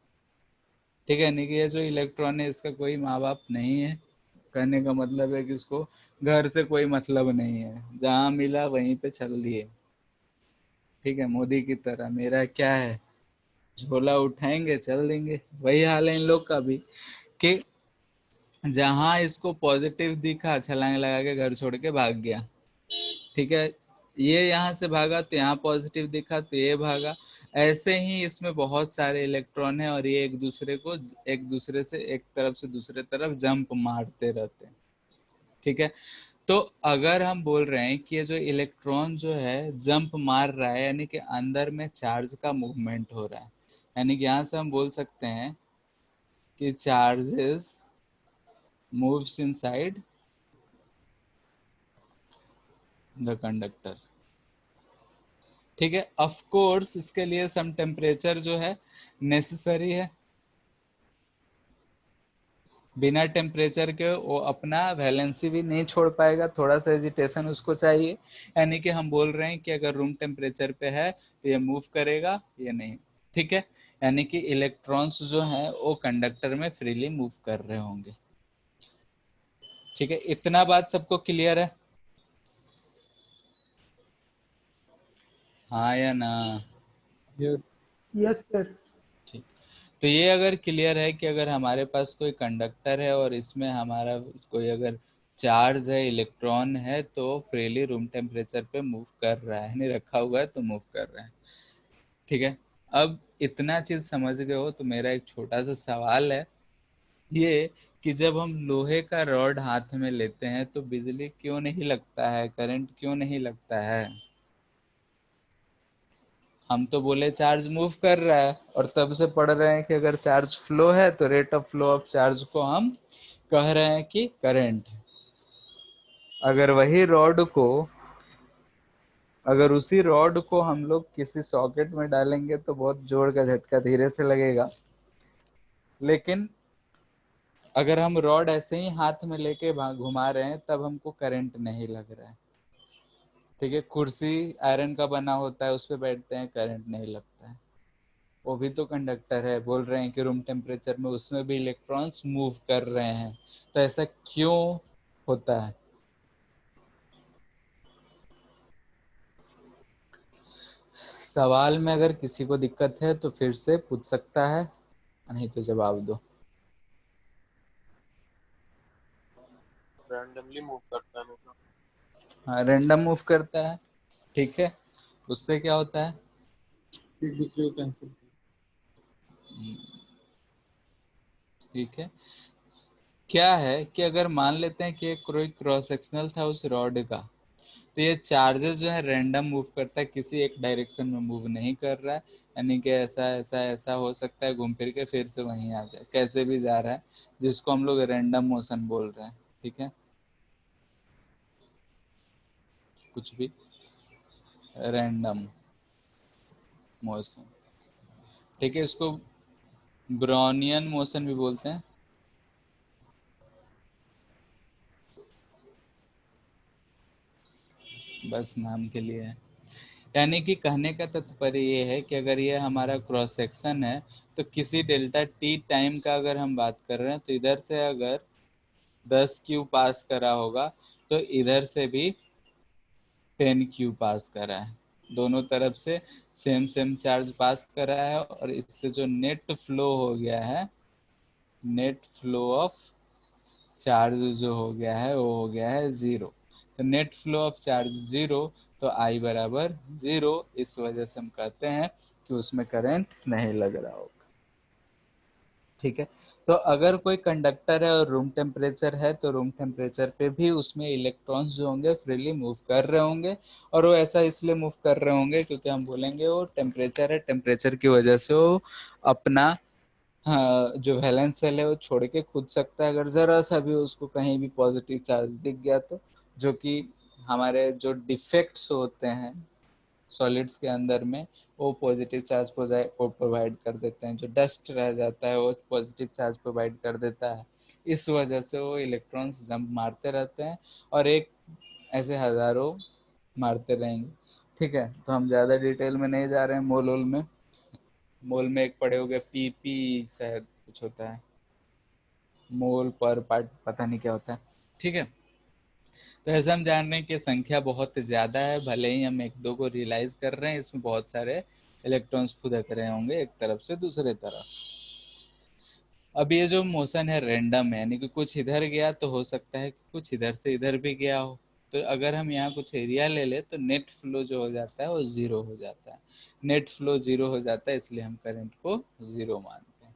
ठीक है। नहीं कि ये जो इलेक्ट्रॉन है इसका कोई माँ बाप नहीं है, कहने का मतलब है कि इसको घर से कोई मतलब नहीं है, जहाँ मिला वहीं पे चल दिए, ठीक है। मोदी की तरह मेरा क्या है, झोला उठाएंगे चल देंगे, वही हाल है इन लोग का भी, कि जहां इसको पॉजिटिव दिखा छलांग लगा के घर छोड़ के भाग गया, ठीक है। ये यहाँ से भागा तो यहाँ पॉजिटिव दिखा तो ये भागा। ऐसे ही इसमें बहुत सारे इलेक्ट्रॉन है और ये एक दूसरे से एक तरफ से दूसरे तरफ जंप मारते रहते हैं, ठीक है। तो अगर हम बोल रहे हैं कि ये जो इलेक्ट्रॉन जो है जंप मार रहा है, यानी कि अंदर में चार्ज का मूवमेंट हो रहा है, यानी कि यहाँ से हम बोल सकते हैं कि charges moves inside the conductor, ठीक है। ऑफ कोर्स इसके लिए सम टेम्परेचर जो है नेसेसरी है, बिना टेम्परेचर के वो अपना वैलेंसी भी नहीं छोड़ पाएगा, थोड़ा सा एजिटेशन उसको चाहिए। यानी कि हम बोल रहे हैं कि अगर रूम टेम्परेचर पे है तो ये मूव करेगा, ये नहीं, ठीक है। यानी कि इलेक्ट्रॉन्स जो हैं वो कंडक्टर में फ्रीली मूव कर रहे होंगे, ठीक है। इतना बात सबको क्लियर है, हाँ या ना? यस। Yes sir. ठीक। तो ये अगर क्लियर है कि अगर हमारे पास कोई कंडक्टर है और इसमें हमारा कोई अगर चार्ज है, इलेक्ट्रॉन है, तो फ्रीली रूम टेम्परेचर पे मूव कर रहा है, नहीं रखा हुआ है तो मूव कर रहा है, ठीक है। अब इतना चीज समझ गए हो तो मेरा एक छोटा सा सवाल है ये, कि जब हम लोहे का रॉड हाथ में लेते हैं तो बिजली क्यों नहीं लगता है, करंट क्यों नहीं लगता है? हम तो बोले चार्ज मूव कर रहा है, और तब से पढ़ रहे हैं कि अगर चार्ज फ्लो है तो rate of flow of charge को हम कह रहे हैं कि करंट है। अगर वही रॉड को, अगर उसी रॉड को हम लोग किसी सॉकेट में डालेंगे तो बहुत जोर का झटका धीरे से लगेगा, लेकिन अगर हम रॉड ऐसे ही हाथ में लेके घुमा रहे हैं तब हमको करंट नहीं लग रहा है, ठीक है। कुर्सी आयरन का बना होता है, उस पर बैठते हैं, करंट नहीं लगता है, वो भी तो कंडक्टर है। बोल रहे हैं कि रूम टेम्परेचर में उसमें भी इलेक्ट्रॉन्स मूव कर रहे हैं, तो ऐसा क्यों होता है? सवाल में अगर किसी को दिक्कत है तो फिर से पूछ सकता है, नहीं तो जवाब दो। रैंडमली मूव करता है मेरे को। हाँ, रैंडम मूव करता है, ठीक है। उससे क्या होता है? एक दूसरे को कैंसिल। ठीक है। क्या है कि अगर मान लेते हैं कि एक कोई क्रॉस सेक्शनल था उस रॉड का, तो ये चार्जेस जो है रैंडम मूव करता है, किसी एक डायरेक्शन में मूव नहीं कर रहा है। यानी कि ऐसा ऐसा ऐसा हो सकता है, घूम फिर के फिर से वहीं आ जाए, कैसे भी जा रहा है, जिसको हम लोग रैंडम मोशन बोल रहे हैं, ठीक है। कुछ भी रैंडम मोशन, ठीक है। इसको ब्राउनियन मोशन भी बोलते हैं, बस नाम के लिए है। यानी कि कहने का तात्पर्य ये है कि अगर ये हमारा क्रॉस सेक्शन है तो किसी डेल्टा टी टाइम का अगर हम बात कर रहे हैं तो इधर से अगर 10 क्यू पास करा होगा तो इधर से भी 10 क्यू पास करा है, दोनों तरफ से सेम सेम चार्ज पास करा है, और इससे जो नेट फ्लो हो गया है, नेट फ्लो ऑफ चार्ज जो हो गया है वो हो गया है 0। तो नेट फ्लो ऑफ चार्ज 0, तो I बराबर 0, इस वजह से हम कहते हैं कि उसमें करंट नहीं लग रहा होगा। ठीक है, तो अगर कोई कंडक्टर है और रूम टेम्परेचर है तो रूम टेम्परेचर पे भी उसमें इलेक्ट्रॉन्स जो होंगे फ्रीली मूव कर रहे होंगे, और वो ऐसा इसलिए मूव कर रहे होंगे क्योंकि हम बोलेंगे वो टेम्परेचर है, टेम्परेचर की वजह से वो अपना हाँ, जो वैलेंस सेल है वो छोड़ के कूद सकता है अगर जरा सा भी उसको कहीं भी पॉजिटिव चार्ज दिख गया तो, जो कि हमारे जो डिफेक्ट्स होते हैं सॉलिड्स के अंदर में वो पॉजिटिव चार्ज प्रोवाइड कर देते हैं, जो डस्ट रह जाता है वो पॉजिटिव चार्ज प्रोवाइड कर देता है। इस वजह से वो इलेक्ट्रॉन्स जंप मारते रहते हैं, और एक ऐसे हजारों मारते रहेंगे। ठीक है, तो हम ज़्यादा डिटेल में नहीं जा रहे हैं। मोल वोल में, मोल में एक पढ़े हो गए पीपी शायद कुछ होता है, मोल पर पार्ट पता नहीं क्या होता है। ठीक है, तो ऐसा हम जान रहे हैं कि संख्या बहुत ज़्यादा है, भले ही हम एक दो को रियलाइज कर रहे हैं, इसमें बहुत सारे इलेक्ट्रॉन्स फुदक रहे होंगे एक तरफ से दूसरे तरफ। अब ये जो मोशन है रैंडम है, यानी कि कुछ इधर गया तो हो सकता है कि कुछ इधर से इधर भी गया हो। तो अगर हम यहाँ कुछ एरिया ले ले तो नेट फ्लो जो हो जाता है वो 0 हो जाता है। नेट फ्लो 0 हो जाता है, इसलिए हम करंट को 0 मानते हैं।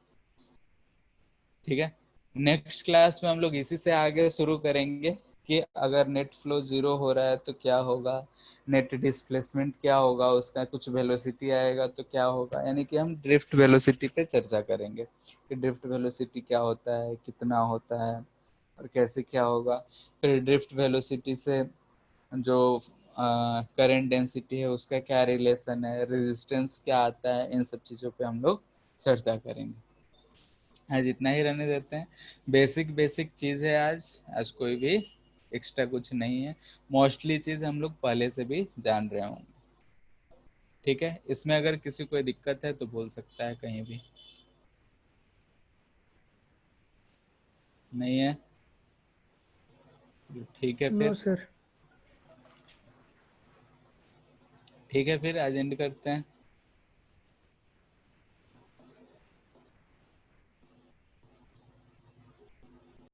ठीक है, नेक्स्ट क्लास में हम लोग इसी से आगे शुरू करेंगे कि अगर नेट फ्लो 0 हो रहा है तो क्या होगा, नेट डिस्प्लेसमेंट क्या होगा, उसका कुछ वेलोसिटी आएगा तो क्या होगा। यानी कि हम ड्रिफ्ट वेलोसिटी पे चर्चा करेंगे कि ड्रिफ्ट वेलोसिटी क्या होता है, कितना होता है, और कैसे क्या होगा। फिर ड्रिफ्ट वेलोसिटी से जो करंट डेंसिटी है उसका क्या रिलेशन है, रेजिस्टेंस क्या आता है, इन सब चीज़ों पे हम लोग चर्चा करेंगे। आज इतना ही रहने देते हैं। बेसिक बेसिक चीज़ है आज, आज कोई भी एक्स्ट्रा कुछ नहीं है। मोस्टली चीज़ हम लोग पहले से भी जान रहे होंगे। ठीक है, इसमें अगर किसी कोई दिक्कत है तो बोल सकता है कहीं भी। नहीं है? ठीक है नो फिर, सर। ठीक है फिर आज एंड करते हैं।